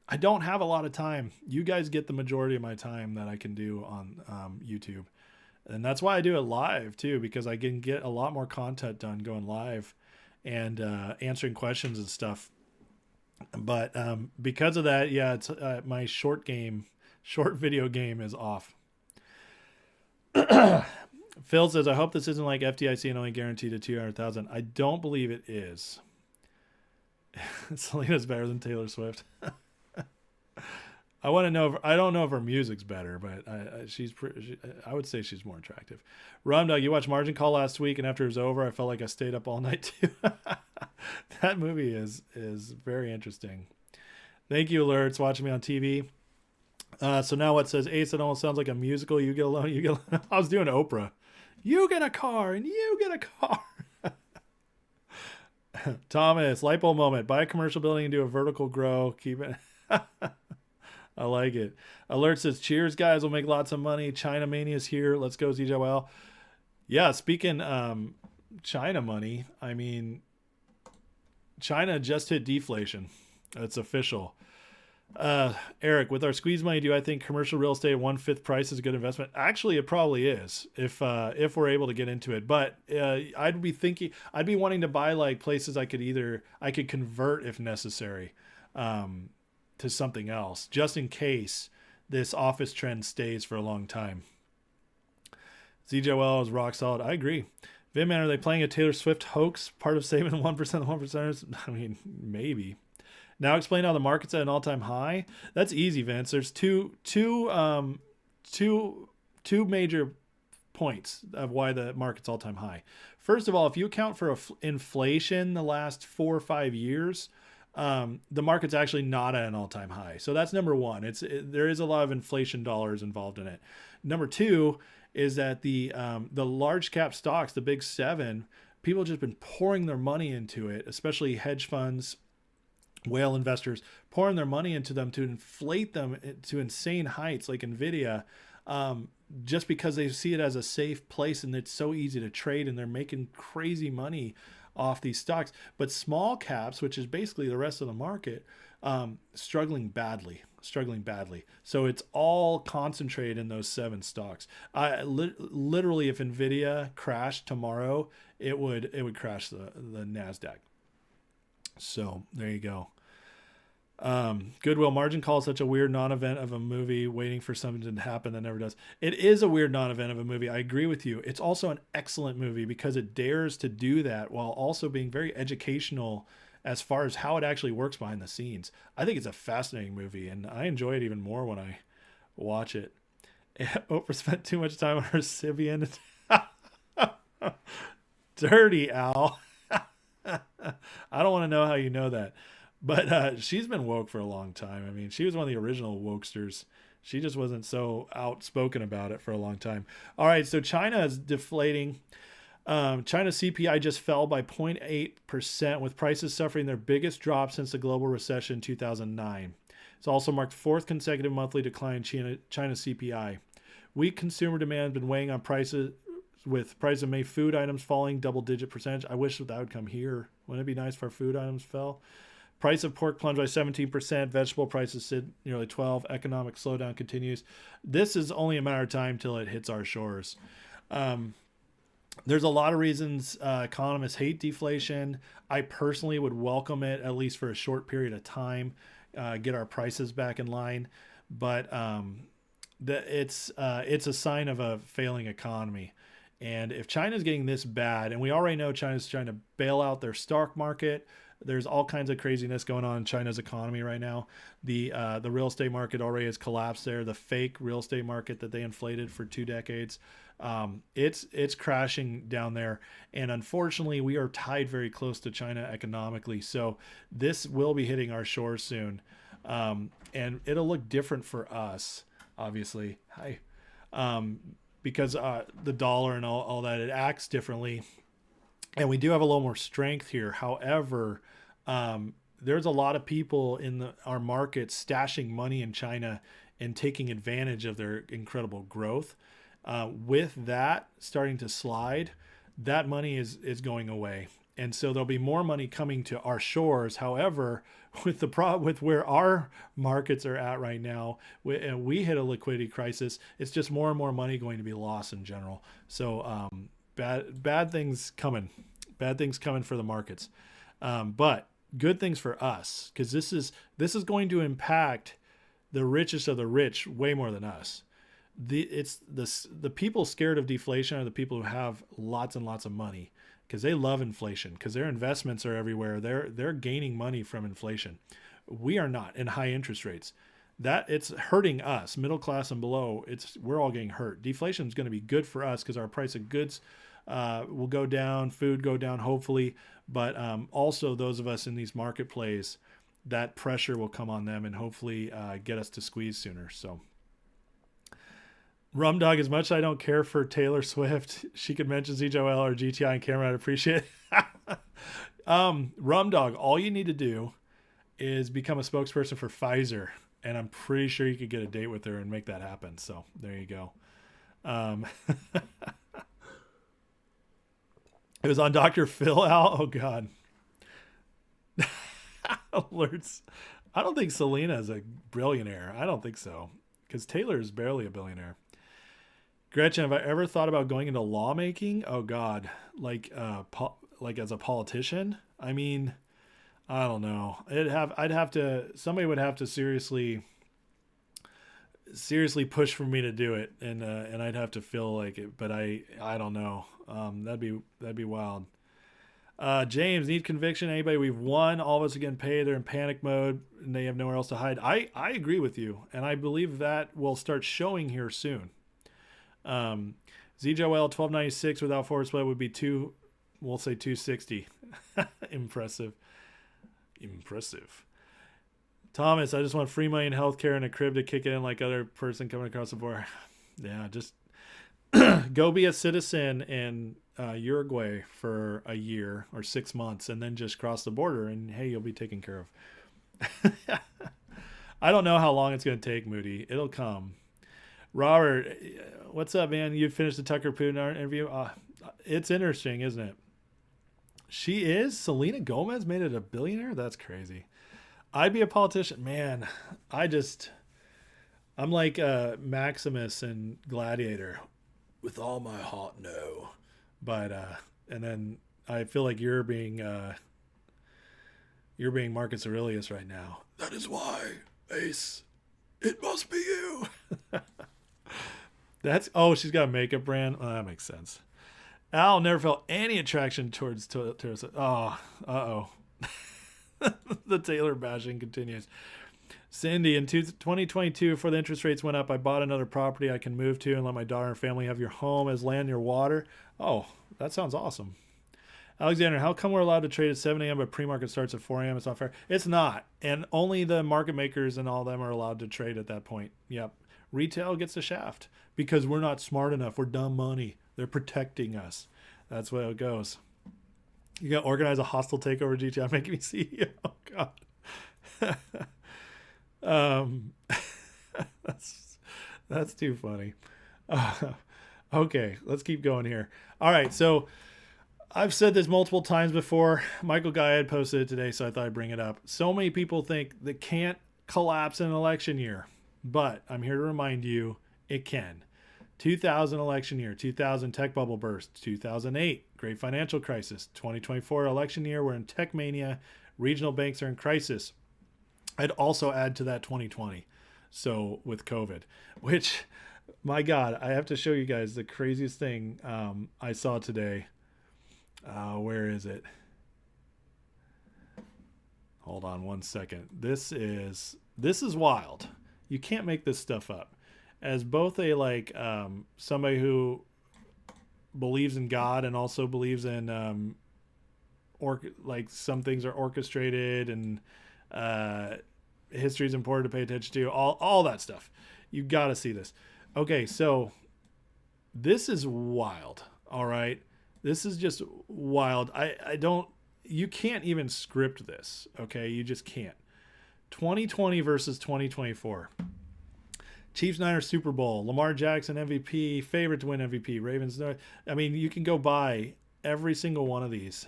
I don't have a lot of time. You guys get the majority of my time that I can do on YouTube. And that's why I do it live, too, because I can get a lot more content done going live and answering questions and stuff. But because of that, yeah, it's my short video game is off. Phil says, I hope this isn't like FDIC and only guaranteed to 200,000. I don't believe it is. Selena's better than Taylor Swift. I want to know. I don't know if her music's better, but I would say she's more attractive. Rumdog, you watched Margin Call last week, and after it was over, I felt like I stayed up all night too. That movie is very interesting. Thank you, Alerts, watching me on TV. So now what says Ace? It almost sounds like a musical. You get alone. You get alone. I was doing Oprah. You get a car, and you get a car. Thomas, light bulb moment. Buy a commercial building and do a vertical grow. Keep it. I like it. Alert says, cheers, guys. We'll make lots of money. China Mania's here. Let's go, ZJYL. Yeah, speaking China money, I mean, China just hit deflation. It's official. Eric, with our squeeze money, do I think commercial real estate at 1/5 price is a good investment? Actually, it probably is if we're able to get into it. But I'd be wanting to buy like places I could convert if necessary to something else, just in case this office trend stays for a long time. ZJYL is rock solid. I agree. Vinman, are they playing a Taylor Swift hoax, part of saving 1% of 1%ers? I mean, maybe. Now explain how the market's at an all-time high. That's easy, Vince. There's two major points of why the market's all-time high. First of all, if you account for inflation the last 4 or 5 years, the market's actually not at an all-time high. So that's number one. There is a lot of inflation dollars involved in it. Number two is that the large cap stocks, the big seven, people have just been pouring their money into it, especially hedge funds, whale investors, pouring their money into them to inflate them to insane heights like Nvidia, just because they see it as a safe place and it's so easy to trade, and they're making crazy money off these stocks. But small caps, which is basically the rest of the market, struggling badly. So it's all concentrated in those 7 stocks. Literally, if Nvidia crashed tomorrow, it would crash the NASDAQ. So there you go. Goodwill, margin call is such a weird non-event of a movie waiting for something to happen that never does. It is a weird non-event of a movie. I agree with you. It's also an excellent movie because it dares to do that while also being very educational as far as how it actually works behind the scenes. I think it's a fascinating movie, and I enjoy it even more when I watch it. Oprah spent too much time on her Sibian. Dirty Al. I don't want to know how you know that, but she's been woke for a long time. I mean, she was one of the original wokesters. She just wasn't so outspoken about it for a long time. All right, so China is deflating. China's CPI just fell by 0.8%, with prices suffering their biggest drop since the global recession in 2009. It's also marked 4th consecutive monthly decline in China's CPI. Weak consumer demand has been weighing on prices, with price of May food items falling double-digit percentage. I wish that would come here. Wouldn't it be nice if our food items fell? Price of pork plunged by 17%. Vegetable prices sit nearly 12%. Economic slowdown continues. This is only a matter of time till it hits our shores. There's a lot of reasons economists hate deflation. I personally would welcome it, at least for a short period of time, get our prices back in line. But it's a sign of a failing economy. And if China's getting this bad, and we already know China's trying to bail out their stock market, there's all kinds of craziness going on in China's economy right now. The real estate market already has collapsed there. The fake real estate market that they inflated for 2 decades, it's crashing down there. And unfortunately, we are tied very close to China economically. So this will be hitting our shores soon, and it'll look different for us, obviously. Hi. Because the dollar and all that, it acts differently. And we do have a little more strength here. However, there's a lot of people in our market stashing money in China and taking advantage of their incredible growth. With that starting to slide, that money is going away. And so there'll be more money coming to our shores. However, with where our markets are at right now, we hit a liquidity crisis. It's just more and more money going to be lost in general. So bad things coming. Bad things coming for the markets. But good things for us, because this is going to impact the richest of the rich way more than us. The people scared of deflation are the people who have lots and lots of money, because they love inflation, because their investments are everywhere. They're gaining money from inflation. We are not, in high interest rates. That it's hurting us, middle class and below. We're all getting hurt. Deflation is going to be good for us because our price of goods will go down, food go down, hopefully. But also those of us in these marketplaces, that pressure will come on them and hopefully get us to squeeze sooner. So. Rum Dog, as much as I don't care for Taylor Swift, she could mention ZJYL or GTI on camera. I'd appreciate it. Rum Dog, all you need to do is become a spokesperson for Pfizer, and I'm pretty sure you could get a date with her and make that happen. So there you go. It was on Dr. Phil Al. Oh, God. Alerts. I don't think Selena is a billionaire. I don't think so, because Taylor is barely a billionaire. Gretchen, have I ever thought about going into lawmaking? Oh God, like as a politician? I mean, I don't know. Somebody would have to seriously push for me to do it, and I'd have to feel like it. But I don't know. That'd be wild. James, need conviction. Anybody we've won, all of us are getting paid. They're in panic mode and they have nowhere else to hide. I agree with you, and I believe that will start showing here soon. ZJYL 1296 without forward split would be we'll say 260. Impressive. Thomas, I just want free money in healthcare and a crib to kick it in like other person coming across the border. Yeah, just go be a citizen in Uruguay for a year or 6 months and then just cross the border and hey, you'll be taken care of. I don't know how long it's going to take, Moody. It'll come. Robert, what's up, man? You finished the Tucker Putin interview? It's interesting, isn't it? She is? Selena Gomez made it a billionaire? That's crazy. I'd be a politician. Man, I'm like Maximus in Gladiator. With all my heart, no. But, and then I feel like you're being Marcus Aurelius right now. That is why, Ace, it must be you. She's got a makeup brand. Oh, that makes sense. Al never felt any attraction towards Taylor. Oh, uh-oh. The Taylor bashing continues. Cindy, in 2022, before the interest rates went up, I bought another property I can move to and let my daughter and family have your home as land near water. Oh, that sounds awesome. Alexander, how come we're allowed to trade at 7 a.m. but pre-market starts at 4 a.m.? It's not fair. It's not. And only the market makers and all of them are allowed to trade at that point. Yep. Retail gets the shaft because we're not smart enough. We're dumb money. They're protecting us. That's the way it goes. You got to organize a hostile takeover, GTI, making me see. Oh, God. That's too funny. Okay, let's keep going here. All right, so I've said this multiple times before. Michael Guy had posted it today, so I thought I'd bring it up. So many people think that can't collapse in an election year, but I'm here to remind you it can. 2000 election year, 2000 tech bubble burst, 2008 great financial crisis, 2024 election year, we're in tech mania, regional banks are in crisis. I'd also add to that 2020. So with COVID, which, my God, I have to show you guys the craziest thing I saw today. Where is it? Hold on one second. This is wild. You can't make this stuff up. As both a somebody who believes in God and also believes in like some things are orchestrated and history is important to pay attention to, all that stuff. You got to see this. Okay, so this is wild. All right, this is just wild. I don't. You can't even script this. Okay, you just can't. 2020 versus 2024. Chiefs Niners Super Bowl. Lamar Jackson MVP, favorite to win MVP. Ravens. I mean, you can go by every single one of these.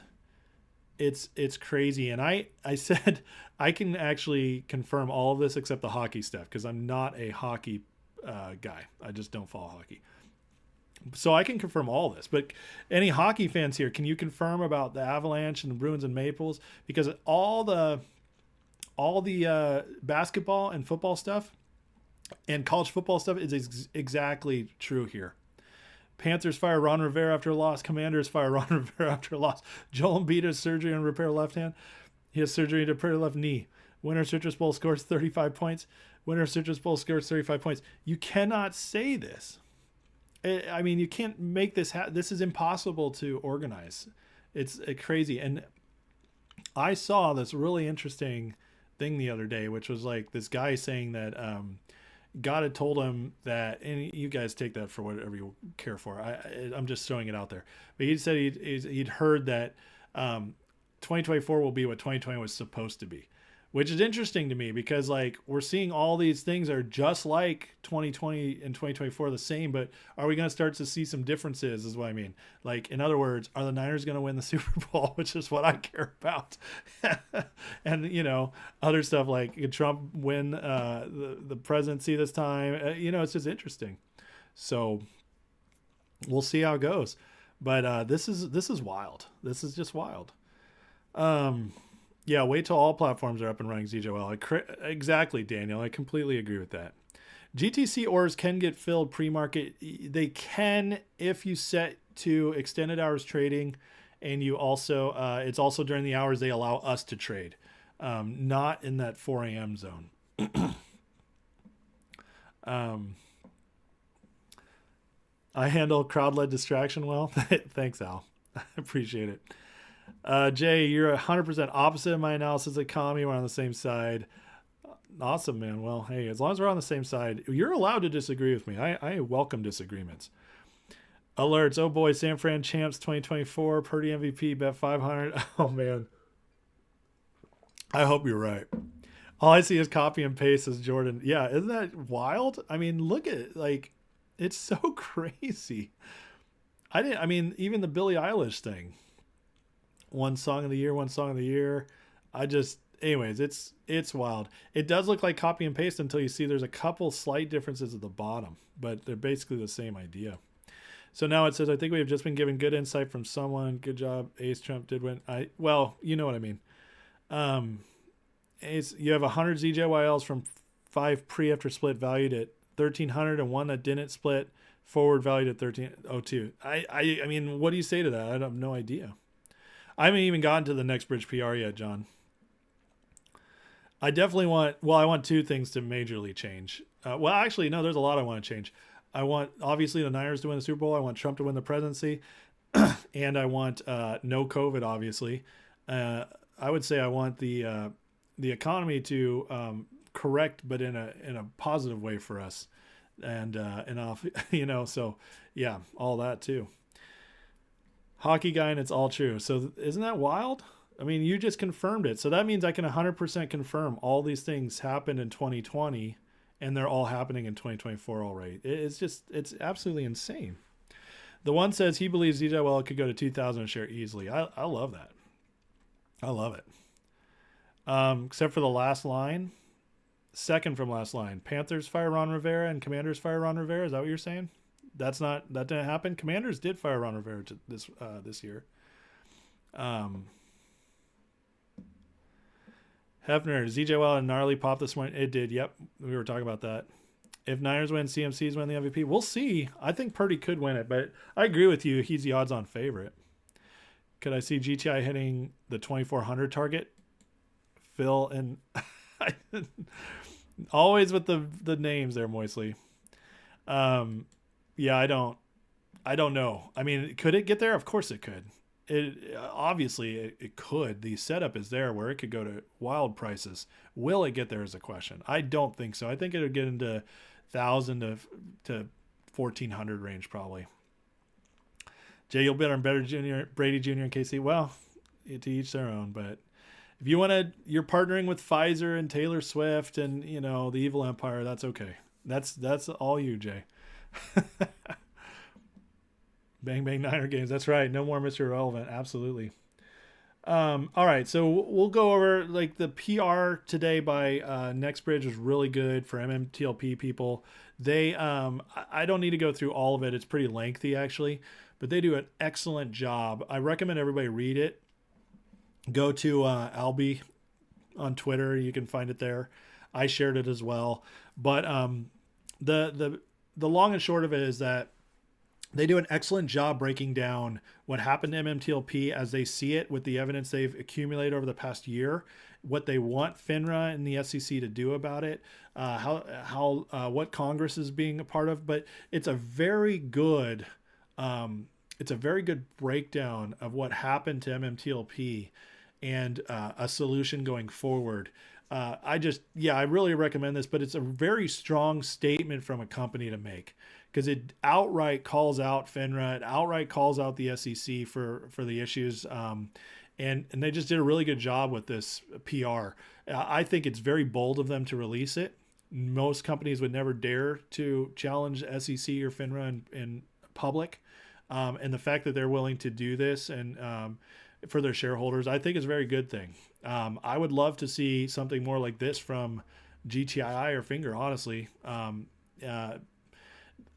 It's crazy. And I said I can actually confirm all of this except the hockey stuff because I'm not a hockey guy. I just don't follow hockey. So I can confirm all this. But any hockey fans here, can you confirm about the Avalanche and the Bruins and Maples? Because all the basketball and football stuff and college football stuff is exactly true here. Panthers fire Ron Rivera after a loss. Commanders fire Ron Rivera after a loss. Joel Embiid has surgery and repair left hand. He has surgery to repair left knee. Winner Citrus Bowl scores 35 points. Winner Citrus Bowl scores 35 points. You cannot say this. I mean, you can't make this. This is impossible to organize. It's crazy. And I saw this really interesting thing the other day, which was like this guy saying that God had told him that, and you guys take that for whatever you care for. I'm just throwing it out there. But he said he'd heard that 2024 will be what 2020 was supposed to be, which is interesting to me because like we're seeing all these things are just like 2020 and 2024 the same, but are we going to start to see some differences is what I mean. Like, in other words, are the Niners going to win the Super Bowl, which is what I care about. And, other stuff like could Trump win the presidency this time? It's just interesting. So we'll see how it goes. But this is wild. This is just wild. Yeah, wait till all platforms are up and running ZJYL. Exactly, Daniel. I completely agree with that. GTC orders can get filled pre-market. They can if you set to extended hours trading, and you also it's also during the hours they allow us to trade, not in that 4 a.m. zone. I handle crowd-led distraction well. Thanks, Al. I appreciate it. Jay, you're 100% opposite of my analysis of economy. We're on the same side. Awesome, man. Well, hey, as long as we're on the same side, you're allowed to disagree with me. I welcome disagreements. Alerts. Oh boy, San Fran champs 2024. Purdy MVP, bet 500. Oh man. I hope you're right. All I see is copy and paste as Jordan. Yeah, isn't that wild? I mean, look at it. Like, it's so crazy. Even the Billie Eilish thing. One song of the year. Anyways, it's wild. It does look like copy and paste until you see there's a couple slight differences at the bottom, but they're basically the same idea. So now it says, I think we have just been given good insight from someone. Good job. Ace Trump did win. Well, you know what I mean. You have 100 ZJYLs from 5 pre after split valued at 1,300 and one that didn't split forward valued at 1,302. I mean, what do you say to that? I have no idea. I haven't even gotten to the next bridge PR yet, John. I definitely I want two things to majorly change. Actually, no, there's a lot I want to change. I want, obviously, the Niners to win the Super Bowl. I want Trump to win the presidency. And I want no COVID, obviously. I would say I want the economy to correct, but in a positive way for us. And so, yeah, all that too. Hockey guy, and it's all true. So isn't that wild? I mean, you just confirmed it. So that means I can 100% confirm all these things happened in 2020 and they're all happening in 2024 already. It's absolutely insane. The one says he believes ZJYL could go to 2,000 a share easily. I love that. I love it. Except for the last line, second from last line. Panthers fire Ron Rivera and Commanders fire Ron Rivera. Is that what you're saying? That didn't happen. Commanders did fire Ron Rivera this year. Hefner, ZJYL and gnarly pop this morning. It did. Yep. We were talking about that. If Niners win, CMC's win the MVP. We'll see. I think Purdy could win it, but I agree with you. He's the odds-on favorite. Could I see GTI hitting the 2,400 target? Phil and always with the names there, Moisley. Yeah, I don't know. I mean, could it get there? Of course it could. It could. The setup is there where it could go to wild prices. Will it get there is a question. I don't think so. I think it'll get into 1,000 to 1,400 range probably. Jay, you'll bet on Brady Jr. and KC. Well, to each their own. But if you want to, you're partnering with Pfizer and Taylor Swift and the evil empire. That's okay. That's all you, Jay. Bang bang Niner games. That's right. No more Mr. Irrelevant. Absolutely. All right. So we'll go over like the PR today by NextBridge was really good for MMTLP people. They I don't need to go through all of it. It's pretty lengthy actually, but they do an excellent job. I recommend everybody read it. Go to Albie on Twitter. You can find it there. I shared it as well. But the long and short of it is that they do an excellent job breaking down what happened to MMTLP as they see it with the evidence they've accumulated over the past year, what they want FINRA and the SEC to do about it, what Congress is being a part of. But it's a very good breakdown of what happened to MMTLP and a solution going forward. I really recommend this, but it's a very strong statement from a company to make because it outright calls out FINRA, it outright calls out the SEC for the issues. And they just did a really good job with this PR. I think it's very bold of them to release it. Most companies would never dare to challenge SEC or FINRA in public. And the fact that they're willing to do this and for their shareholders, I think is a very good thing. I would love to see something more like this from GTII or Finger, honestly.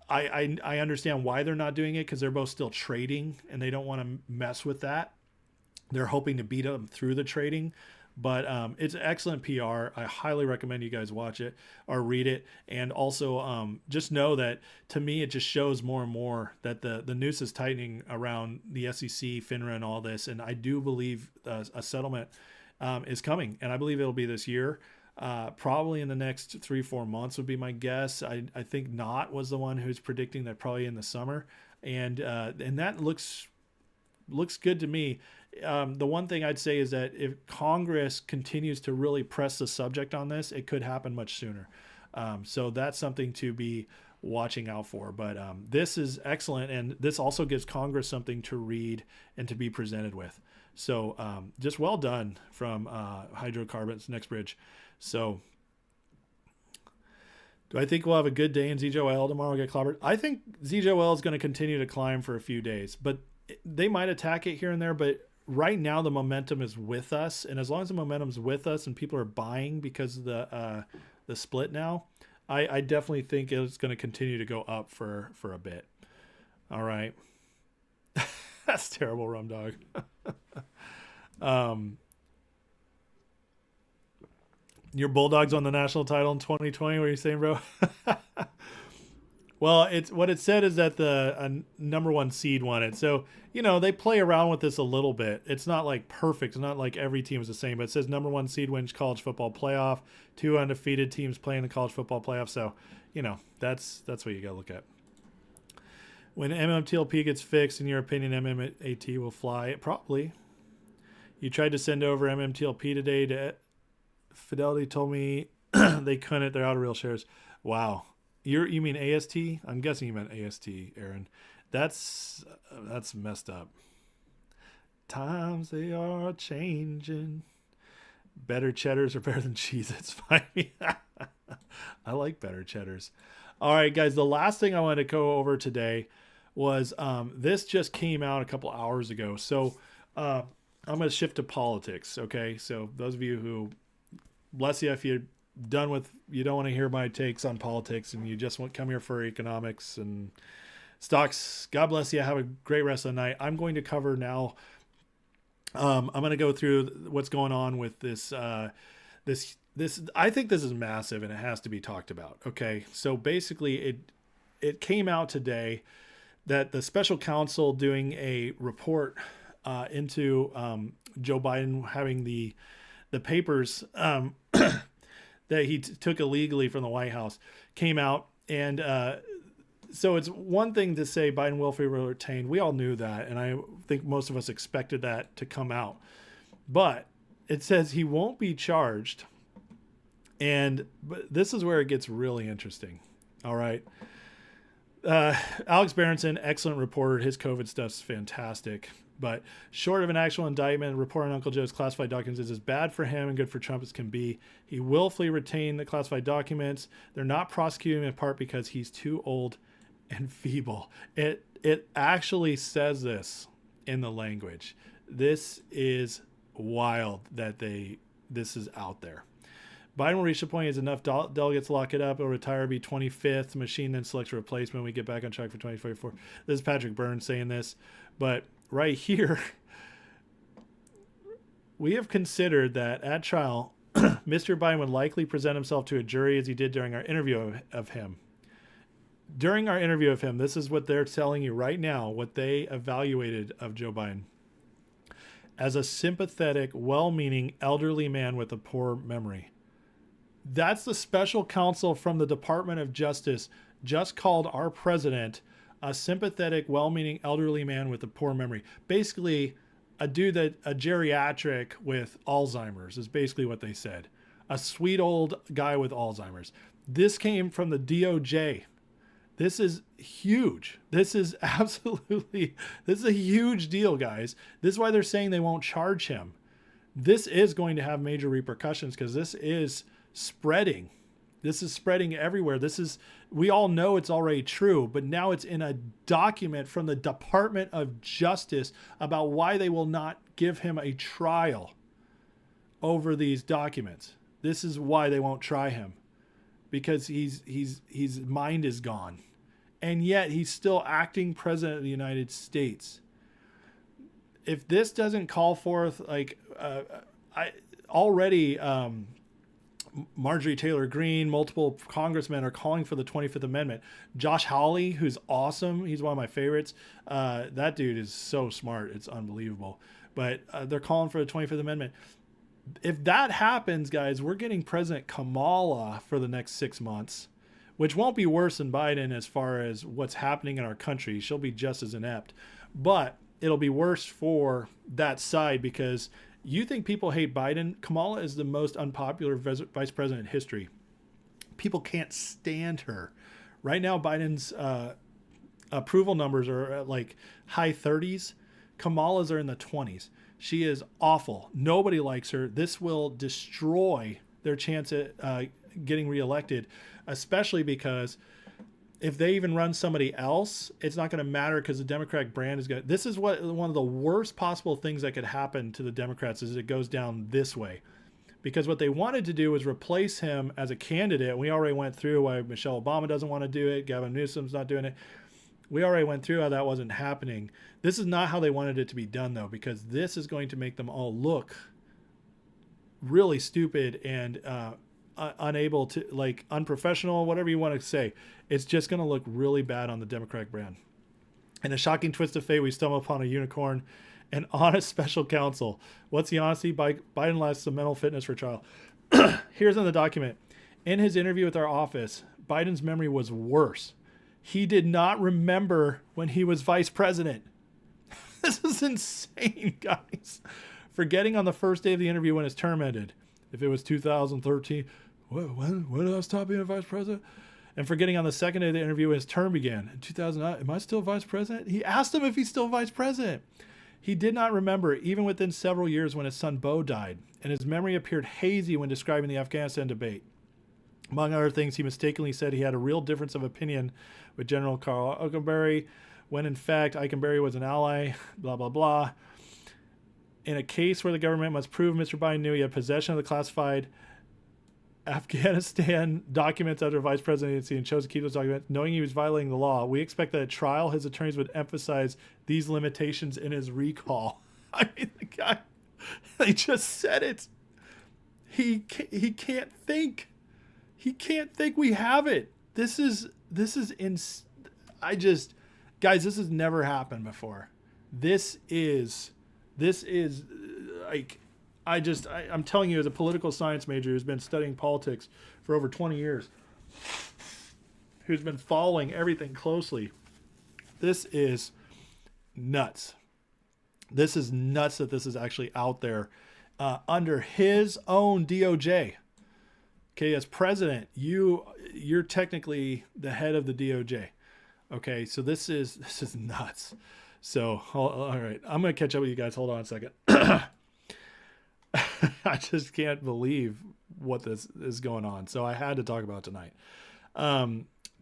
I understand why they're not doing it because they're both still trading and they don't want to mess with that. They're hoping to beat them through the trading. But it's excellent PR. I highly recommend you guys watch it or read it. And also just know that to me, it just shows more and more that the noose is tightening around the SEC, FINRA, and all this. And I do believe a settlement is coming. And I believe it'll be this year. Probably in the next 3-4 months would be my guess. I think Knott was the one who's predicting that probably in the summer. And that looks good to me. The one thing I'd say is that if Congress continues to really press the subject on this, it could happen much sooner. So that's something to be watching out for. But this is excellent, and this also gives Congress something to read and to be presented with. So just well done from Hydrocarbons NextBridge. So do I think we'll have a good day in ZJYL tomorrow? Get clobbered? I think ZJYL is going to continue to climb for a few days, but they might attack it here and there. But right now the momentum is with us, and as long as the momentum's with us and people are buying because of the split now, I definitely think it's going to continue to go up for a bit. All right. That's terrible, Rum Dog. Your Bulldogs won the national title in 2020. What are you saying, bro? Well, it's what it said is that the number one seed won it. So, they play around with this a little bit. It's not like perfect. It's not like every team is the same, but it says number one seed wins college football playoff. 2 undefeated teams play in the college football playoff. So, that's what you got to look at. When MMTLP gets fixed, in your opinion, MMAT will fly? Probably. You tried to send over MMTLP today to Fidelity told me they couldn't. They're out of real shares. Wow. You mean AST? I'm guessing you meant AST, Aaron. That's messed up. Times they are changing. Better cheddars are better than Cheez-Its. I like better cheddars. All right, guys. The last thing I wanted to go over today was this just came out a couple hours ago. So I'm going to shift to politics. Okay. So those of you who, bless you if you're done with, you don't want to hear my takes on politics and you just want come here for economics and stocks. God bless you. Have a great rest of the night. I'm going to cover now. I'm going to go through what's going on with this This I think this is massive and it has to be talked about. Okay, so basically it came out today that the special counsel doing a report into Joe Biden having the papers that he took illegally from the White House came out, and so it's one thing to say Biden willfully retained. We all knew that, and I think most of us expected that to come out. But it says he won't be charged, but this is where it gets really interesting. All right. Alex Berenson, excellent reporter. His COVID stuff's fantastic. But short of an actual indictment, a report on Uncle Joe's classified documents is as bad for him and good for Trump as can be. He willfully retained the classified documents. They're not prosecuting him in part because he's too old and feeble. It actually says this in the language. This is wild that this is out there. Biden will reach the point as enough delegates lock it up. It'll retire, be 25th. Machine then selects a replacement. We get back on track for 2024. This is Patrick Byrne saying this. But right here, we have considered that at trial, Mr. Biden would likely present himself to a jury as he did during our interview of him. During our interview of him, this is what they're telling you right now, what they evaluated of Joe Biden. As a sympathetic, well-meaning, elderly man with a poor memory. That's the special counsel from the Department of Justice just called our president a sympathetic, well-meaning elderly man with a poor memory. Basically, a geriatric with Alzheimer's is basically what they said. A sweet old guy with Alzheimer's. This came from the DOJ. This is huge. This is a huge deal, guys. This is why they're saying they won't charge him. This is going to have major repercussions because this is spreading. This is spreading everywhere. We all know it's already true, but now it's in a document from the Department of Justice about why they will not give him a trial over these documents. This is why they won't try him, because his mind is gone, and yet he's still acting president of the United States. If this doesn't call forth Marjorie Taylor Greene, multiple congressmen are calling for the 25th Amendment. Josh Hawley, who's awesome. He's one of my favorites. That dude is so smart. It's unbelievable. But they're calling for the 25th Amendment. If that happens, guys, we're getting President Kamala for the next 6 months, which won't be worse than Biden as far as what's happening in our country. She'll be just as inept. But it'll be worse for that side because you think people hate Biden? Kamala is the most unpopular vice president in history. People can't stand her. Right now, Biden's approval numbers are at like high 30s. Kamala's are in the 20s. She is awful. Nobody likes her. This will destroy their chance at getting reelected, especially because if they even run somebody else, it's not going to matter because the Democratic brand is going to... This is one of the worst possible things that could happen to the Democrats is it goes down this way. Because what they wanted to do was replace him as a candidate. We already went through why Michelle Obama doesn't want to do it. Gavin Newsom's not doing it. We already went through how that wasn't happening. This is not how they wanted it to be done, though, because this is going to make them all look really stupid and unable to, like, unprofessional, whatever you want to say. It's just going to look really bad on the Democratic brand. In a shocking twist of fate, we stumble upon a unicorn, an honest special counsel. What's the honesty? Biden lacks the mental fitness for trial. Here's in the document. In his interview with our office, Biden's memory was worse. He did not remember when he was vice president. This is insane, guys. Forgetting on the first day of the interview when his term ended. If it was 2013, when did I stop being a vice president? And forgetting on the second day of the interview when his term began. In 2009, am I still vice president? He asked him if he's still vice president. He did not remember, even within several years, when his son Beau died. And his memory appeared hazy when describing the Afghanistan debate. Among other things, he mistakenly said he had a real difference of opinion with General Carl Eikenberry, when in fact Eikenberry was an ally, blah, blah, blah. In a case where the government must prove Mr. Biden knew he had possession of the classified Afghanistan documents under vice presidency and chose to keep those documents, knowing he was violating the law, we expect that at trial, his attorneys would emphasize these limitations in his recall. I mean, the guy, they just said it. he can't think. He can't think we have it. This is guys, this has never happened before. This is like, I'm telling you, as a political science major who's been studying politics for over 20 years, who's been following everything closely, this is nuts. This is nuts that this is actually out there under his own DOJ. Okay, as president, you're technically the head of the DOJ. Okay, so this is nuts. So, all right, I'm going to catch up with you guys. Hold on a second. I just can't believe what this is going on. So I had to talk about it tonight.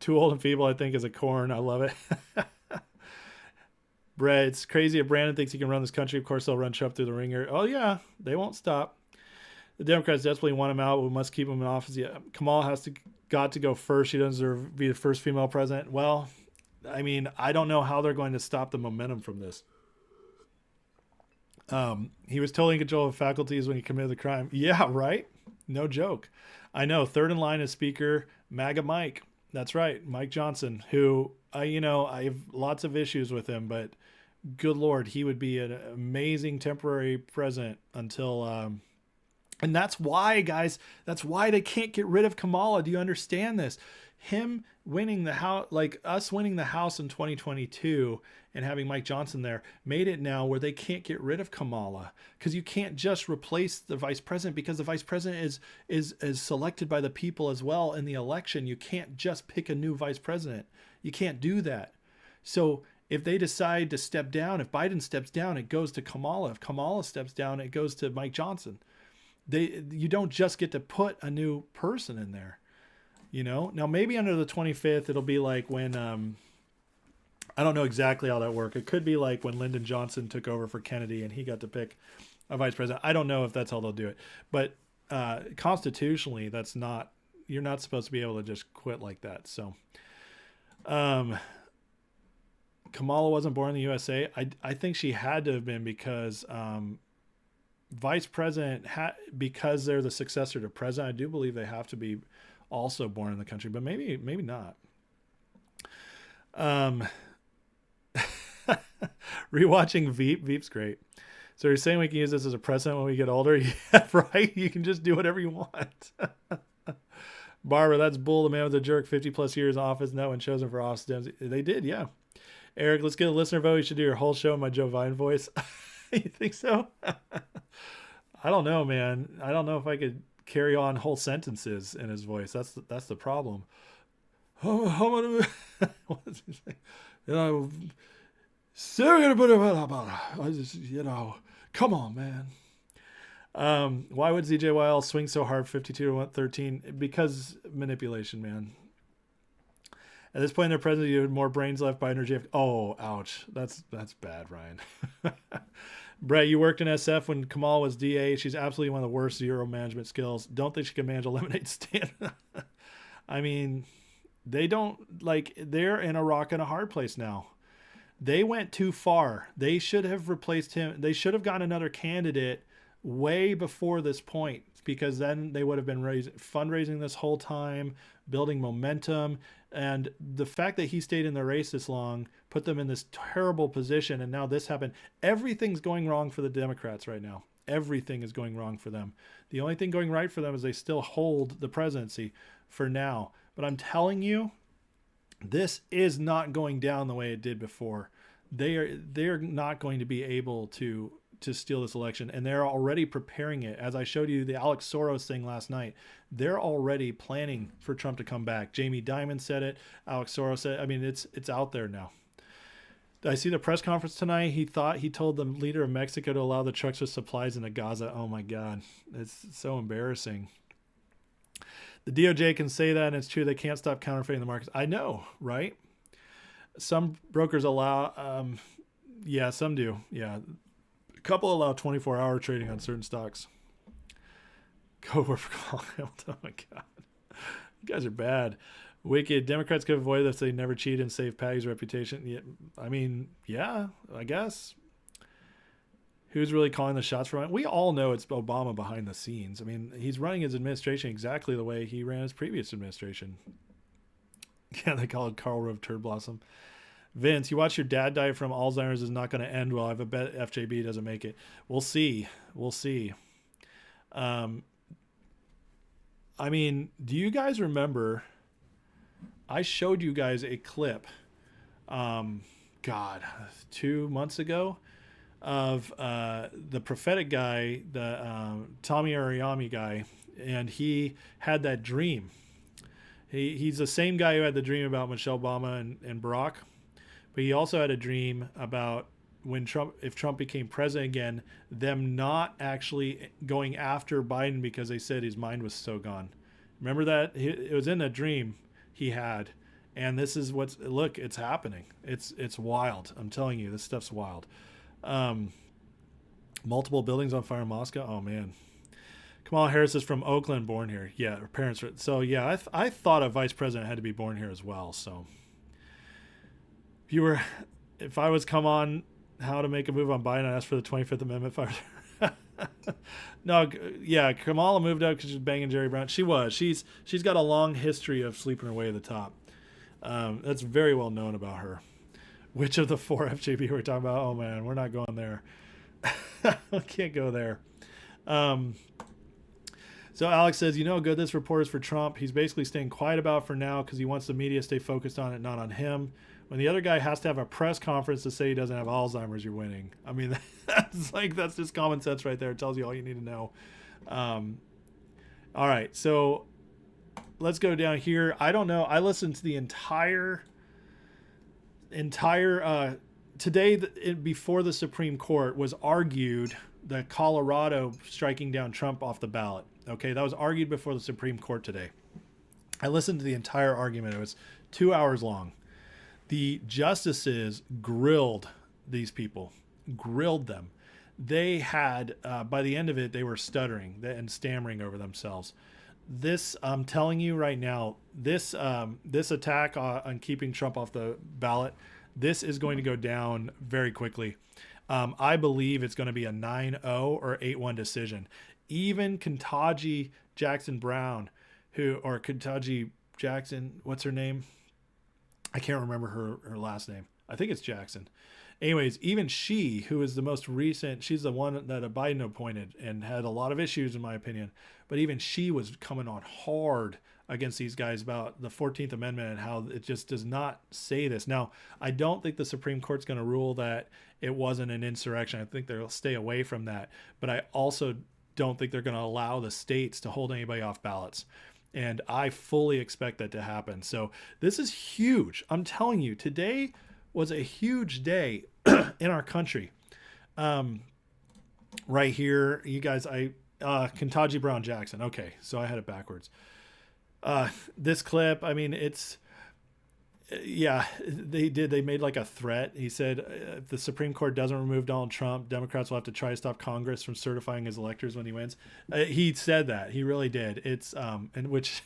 Too Old and Feeble, I think, is a corn. I love it. Brett, it's crazy if Brandon thinks he can run this country. Of course, they'll run Trump through the ringer. Oh, yeah, they won't stop. The Democrats desperately want him out. We must keep him in office. Yeah, Kamala got to go first. She doesn't deserve to be the first female president. Well, I mean, I don't know how they're going to stop the momentum from this. He was totally in control of faculties when he committed the crime. Yeah, right? No joke. I know. Third in line is Speaker MAGA Mike. That's right. Mike Johnson, who, I have lots of issues with him, but good Lord, he would be an amazing temporary president until... And that's why, guys, that's why they can't get rid of Kamala. Do you understand this? Him winning the House, like us winning the House in 2022 and having Mike Johnson there, made it now where they can't get rid of Kamala, because you can't just replace the vice president, because the vice president is selected by the people as well in the election. You can't just pick a new vice president. You can't do that. So if they decide to step down, if Biden steps down, it goes to Kamala. If Kamala steps down, it goes to Mike Johnson. You don't just get to put a new person in there, Now maybe under the 25th, it'll be like when, I don't know exactly how that worked. It could be like when Lyndon Johnson took over for Kennedy and he got to pick a vice president. I don't know if that's how they'll do it, but constitutionally, you're not supposed to be able to just quit like that. So, Kamala wasn't born in the USA. I think she had to have been because, vice president, because they're the successor to president, I do believe they have to be also born in the country, but maybe not. Rewatching Veep's great. So you're saying we can use this as a precedent when we get older? Yeah, right. You can just do whatever you want. Barbara, that's bull. The man was a jerk. 50 plus years in office. No one chosen for office. They did, yeah. Eric, let's get a listener vote. You should do your whole show in my Joe Vine voice. You think so? I don't know, man. I don't know if I could carry on whole sentences in his voice. That's the problem. What does he say? Come on, man. Why would ZJYL swing so hard 52 to 113? Because manipulation, man. At this point in their presidency, you had more brains left by energy. Oh, ouch. That's bad, Ryan. Brett, you worked in SF when Kamala was DA. She's absolutely one of the worst zero management skills. Don't think she can manage a lemonade stand. I mean, they're in a rock and a hard place now. They went too far. They should have replaced him. They should have gotten another candidate way before this point, because then they would have been fundraising this whole time, building momentum. And the fact that he stayed in the race this long put them in this terrible position. And now this happened. Everything's going wrong for the Democrats right now. Everything is going wrong for them. The only thing going right for them is they still hold the presidency for now. But I'm telling you, this is not going down the way it did before. They're not going to be able to steal this election, and they're already preparing it. As I showed you the Alex Soros thing last night, they're already planning for Trump to come back. Jamie Dimon said it. Alex Soros said it. I mean, it's out there now. Did I see the press conference tonight? He told the leader of Mexico to allow the trucks with supplies into Gaza. Oh my God, it's so embarrassing. The DOJ can say that, and it's true. They can't stop counterfeiting the markets. I know, right? Some brokers allow, yeah, some do. Yeah. A couple allow 24-hour trading on certain stocks. Go over for Colin. Oh my God. You guys are bad. Wicked. Democrats could avoid this if they never cheat and save Patty's reputation. Yeah, I mean, yeah, I guess. who's really calling the shots for it? We all know it's Obama behind the scenes. I mean, he's running his administration exactly the way he ran his previous administration. Yeah, they call it Karl Rove Turd Blossom. Vince, you watch your dad die from Alzheimer's is not going to end well. I have a bet FJB doesn't make it. We'll see. We'll see. I mean, do you guys remember? I showed you guys a clip, God, 2 months ago, of the prophetic guy, the Tommy Ariami guy, and he had that dream. He's the same guy who had the dream about Michelle Obama and Barack, but he also had a dream about if Trump became president again, them not actually going after Biden because they said his mind was so gone. Remember that? It was in a dream he had, and this is look, it's happening. It's wild. I'm telling you, this stuff's wild. Multiple buildings on fire in Moscow. Oh man. Kamala Harris is from Oakland, born here. Yeah, her parents were. So yeah, I thought a vice president had to be born here as well. So if I was come on how to make a move on Biden, I asked for the 25th Amendment. No, yeah, Kamala moved up because she's banging Jerry Brown. She was. She's got a long history of sleeping her way to the top. That's very well known about her. Which of the 4 FJB we're talking about? Oh man, we're not going there. I can't go there. So Alex says, you know how good this report is for Trump. He's basically staying quiet about it for now because he wants the media to stay focused on it, not on him. When the other guy has to have a press conference to say he doesn't have Alzheimer's, you're winning. I mean, that's just common sense right there. It tells you all you need to know. All right, so let's go down here. I don't know. I listened to the entire today before the Supreme Court was argued the Colorado striking down Trump off the ballot. Okay, that was argued before the Supreme Court today. I listened to the entire argument. It was 2 hours long. The justices grilled these people, grilled them. They had, by the end of it, they were stuttering and stammering over themselves. This, I'm telling you right now, this attack on keeping Trump off the ballot, this is going to go down very quickly. I believe it's going to be a 9-0 or 8-1 decision. Even Ketanji Jackson Brown, Ketanji Jackson, what's her name? I can't remember her last name. I think it's Jackson. Anyways, even she, who is the most recent, she's the one that Biden appointed and had a lot of issues in my opinion, but even she was coming on hard against these guys about the 14th Amendment and how it just does not say this. Now, I don't think the Supreme Court's going to rule that it wasn't an insurrection. I think they'll stay away from that. But I also don't think they're going to allow the states to hold anybody off ballots. And I fully expect that to happen. So this is huge. I'm telling you, today was a huge day in our country. Right here, you guys, Ketanji Brown Jackson. Okay, so I had it backwards. This clip, I mean, they made like a threat. He said, if the Supreme Court doesn't remove Donald Trump, Democrats will have to try to stop Congress from certifying his electors when he wins. He said that. He really did. It's, and which,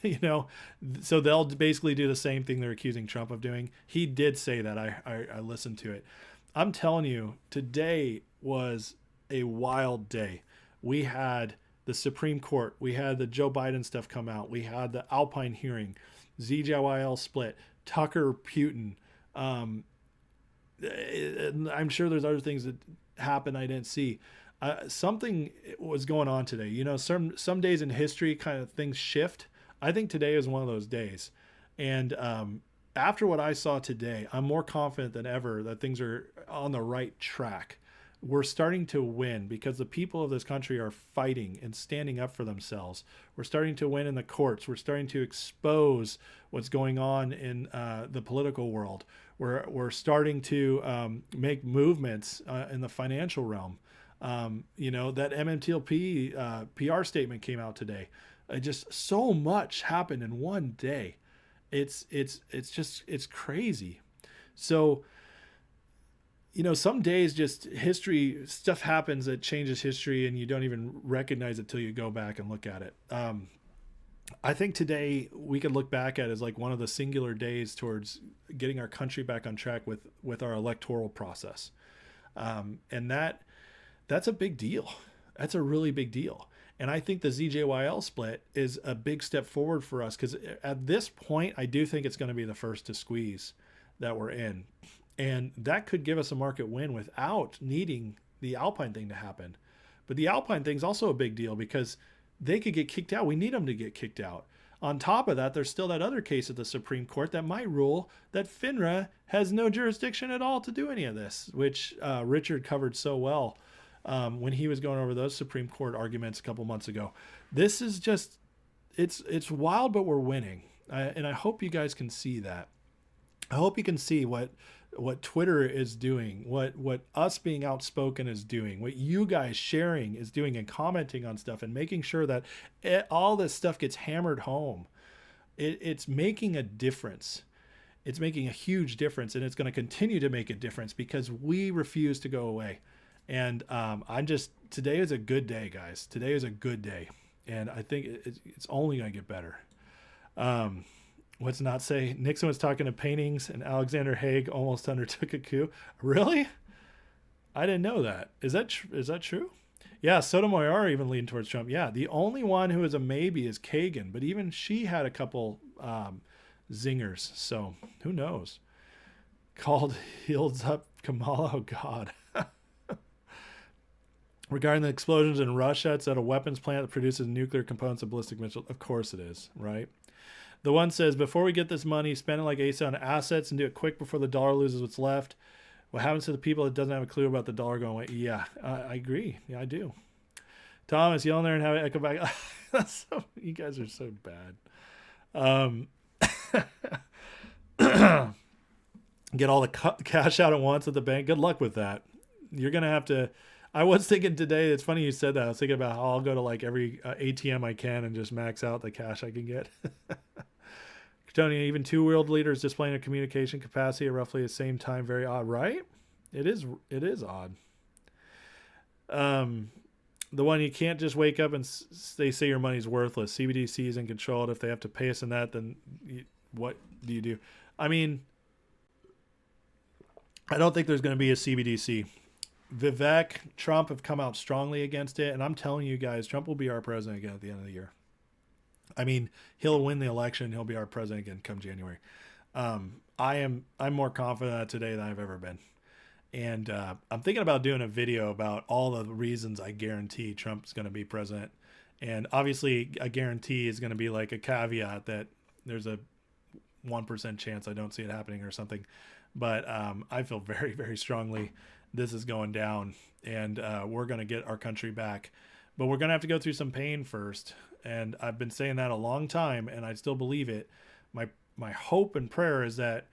so they'll basically do the same thing they're accusing Trump of doing. He did say that. I listened to it. I'm telling you, today was a wild day. We had the Supreme Court. We had the Joe Biden stuff come out. We had the Alpine hearing, ZJYL split, Tucker Putin. I'm sure there's other things that happened I didn't see. Something was going on today. Some days in history kind of things shift. I think today is one of those days. And after what I saw today, I'm more confident than ever that things are on the right track. We're starting to win because the people of this country are fighting and standing up for themselves. We're starting to win in the courts. We're starting to expose what's going on in the political world. We're starting to make movements in the financial realm. That MMTLP PR statement came out today. Just so much happened in one day. It's crazy. So, some days just history stuff happens that changes history and you don't even recognize it till you go back and look at it. I think today we could look back at as like one of the singular days towards getting our country back on track with our electoral process. And That's a big deal. That's a really big deal. And I think the ZJYL split is a big step forward for us because at this point, I do think it's going to be the first to squeeze that we're in. And that could give us a market win without needing the Alpine thing to happen. But the Alpine thing's also a big deal because they could get kicked out. We need them to get kicked out. On top of that, there's still that other case at the Supreme Court that might rule that FINRA has no jurisdiction at all to do any of this, which Richard covered so well when he was going over those Supreme Court arguments a couple months ago. This is just, it's wild, but we're winning. And I hope you guys can see that. I hope you can see what Twitter is doing, what us being outspoken is doing, what you guys sharing is doing and commenting on stuff and making sure that all this stuff gets hammered home. It's making a difference. It's making a huge difference, and it's going to continue to make a difference because we refuse to go away. And today is a good day, guys. Today is a good day. And I think it's only going to get better. What's not say? Nixon was talking to paintings and Alexander Haig almost undertook a coup. Really? I didn't know that. Is that true? Yeah, Sotomayor even leaned towards Trump. Yeah, the only one who is a maybe is Kagan, but even she had a couple zingers. So who knows? Called heels up Kamala. Oh, God. Regarding the explosions in Russia, it's at a weapons plant that produces nuclear components of ballistic missiles. Of course it is, right? The one says, before we get this money, spend it like Asa on assets and do it quick before the dollar loses what's left. What happens to the people that doesn't have a clue about the dollar going away? Yeah, I agree. Yeah, I do. Thomas, yell in there and have it echo back. You guys are so bad. Get all the cash out at once at the bank. Good luck with that. You're going to have to... I was thinking today, it's funny you said that. I was thinking about how I'll go to like every ATM I can and just max out the cash I can get. Tony, even two world leaders displaying a communication capacity at roughly the same time. Very odd, right? It is odd. The one you can't just wake up and they say your money's worthless. CBDC is in control. If they have to pay us in that, then what do you do? I mean, I don't think there's going to be a CBDC. Vivek, Trump have come out strongly against it. And I'm telling you guys, Trump will be our president again at the end of the year. I mean, he'll win the election. He'll be our president again come January. I'm more confident of that today than I've ever been. And I'm thinking about doing a video about all the reasons I guarantee Trump's going to be president. And obviously a guarantee is going to be like a caveat that there's a 1% chance I don't see it happening or something. But I feel very, very strongly this is going down, and we're going to get our country back. But we're going to have to go through some pain first. And I've been saying that a long time, and I still believe it. My hope and prayer is that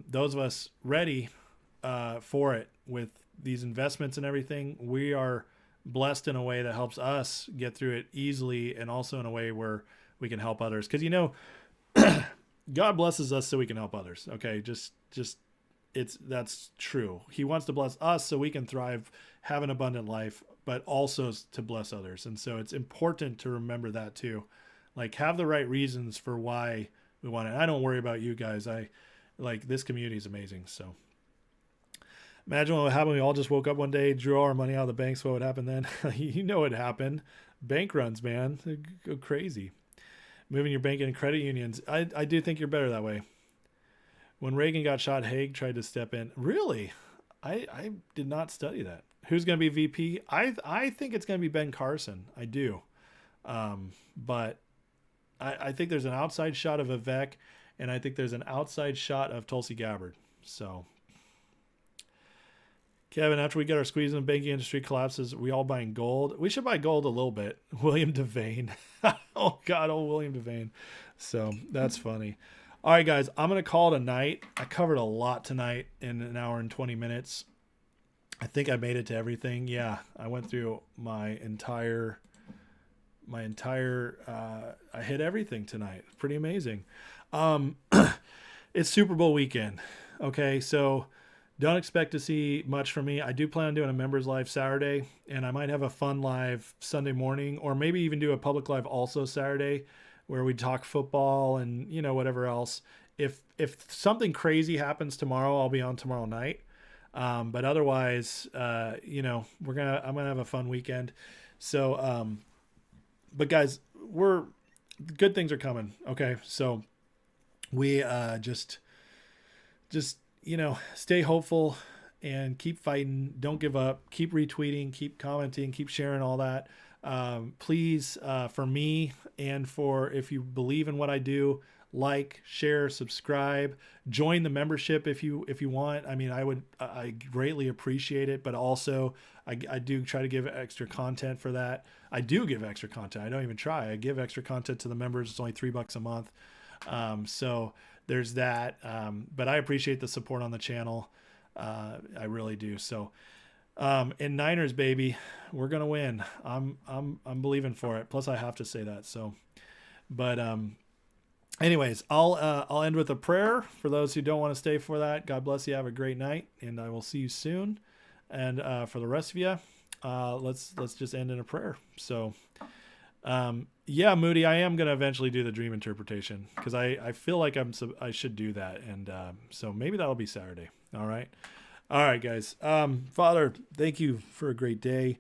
those of us ready for it with these investments and everything, we are blessed in a way that helps us get through it easily, and also in a way where we can help others. Because, God blesses us so we can help others. Okay, that's true. He wants to bless us so we can thrive, have an abundant life, but also to bless others. And so it's important to remember that too. Like, have the right reasons for why we want it. I don't worry about you guys. This community is amazing. So imagine what would happen. We all just woke up one day, drew all our money out of the banks. What would happen then? You know what happened. Bank runs, man. They go crazy. Moving your bank and credit unions. I do think you're better that way. When Reagan got shot, Haig tried to step in. Really? I did not study that. Who's going to be VP? I think it's going to be Ben Carson. I do. But I think there's an outside shot of Vivek, and I think there's an outside shot of Tulsi Gabbard. So, Kevin, after we get our squeeze in the banking industry collapses, we all buying gold? We should buy gold a little bit. William Devane. Oh, God, William Devane. So, that's funny. All right, guys, I'm going to call it a night. I covered a lot tonight in an hour and 20 minutes. I think I made it to everything. Yeah, I went through my entire, I hit everything tonight. Pretty amazing. It's Super Bowl weekend. Okay, so don't expect to see much from me. I do plan on doing a members live Saturday, and I might have a fun live Sunday morning, or maybe even do a public live also Saturday, where we talk football and, whatever else. If something crazy happens tomorrow, I'll be on tomorrow night. But otherwise, I'm gonna have a fun weekend. So, but guys, good things are coming. Okay, so we just stay hopeful and keep fighting. Don't give up. Keep retweeting. Keep commenting. Keep sharing all that. Please, for me and for if you believe in what I do, like, share, subscribe, join the membership if you want. I mean, I greatly appreciate it, but also I do try to give extra content for that. I do give extra content. I don't even try. I give extra content to the members. It's only $3 a month. So there's that. But I appreciate the support on the channel. I really do. So, in Niners, baby, we're going to win. I'm believing for it. Plus I have to say that. So, but, anyways, I'll end with a prayer for those who don't want to stay for that. God bless you. Have a great night, and I will see you soon. And for the rest of you, let's just end in a prayer. So, yeah, Moody, I am going to eventually do the dream interpretation because I feel like I should do that. And so maybe that'll be Saturday. All right. All right, guys. Father, thank you for a great day.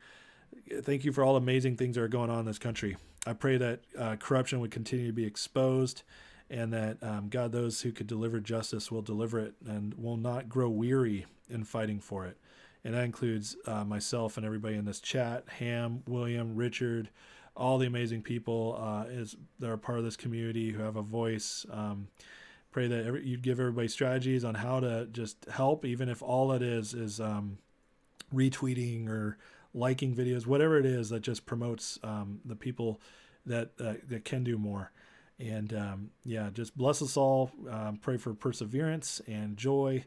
Thank you for all the amazing things that are going on in this country. I pray that corruption would continue to be exposed and that, God, those who could deliver justice will deliver it and will not grow weary in fighting for it. And that includes myself and everybody in this chat, Ham, William, Richard, all the amazing people that are part of this community who have a voice. Pray that you'd give everybody strategies on how to just help, even if all it is retweeting or liking videos, whatever it is that just promotes the people that can do more. And just bless us all. Pray for perseverance and joy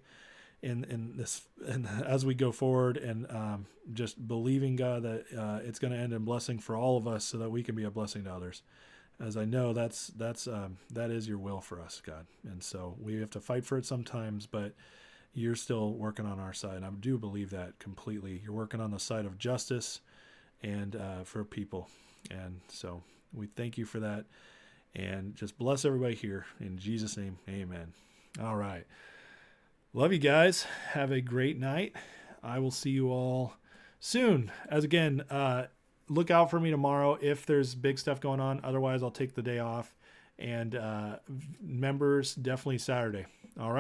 in this, and as we go forward, and just believing, God, that it's going to end in blessing for all of us, so that we can be a blessing to others. As I know that is your will for us, God, and so we have to fight for it sometimes, but you're still working on our side. And I do believe that completely. You're working on the side of justice and for people, and so we thank you for that. And just bless everybody here in Jesus' name, amen. All right. Love you guys. Have a great night. I will see you all soon. As again, look out for me tomorrow if there's big stuff going on. Otherwise, I'll take the day off. And members, definitely Saturday. All right.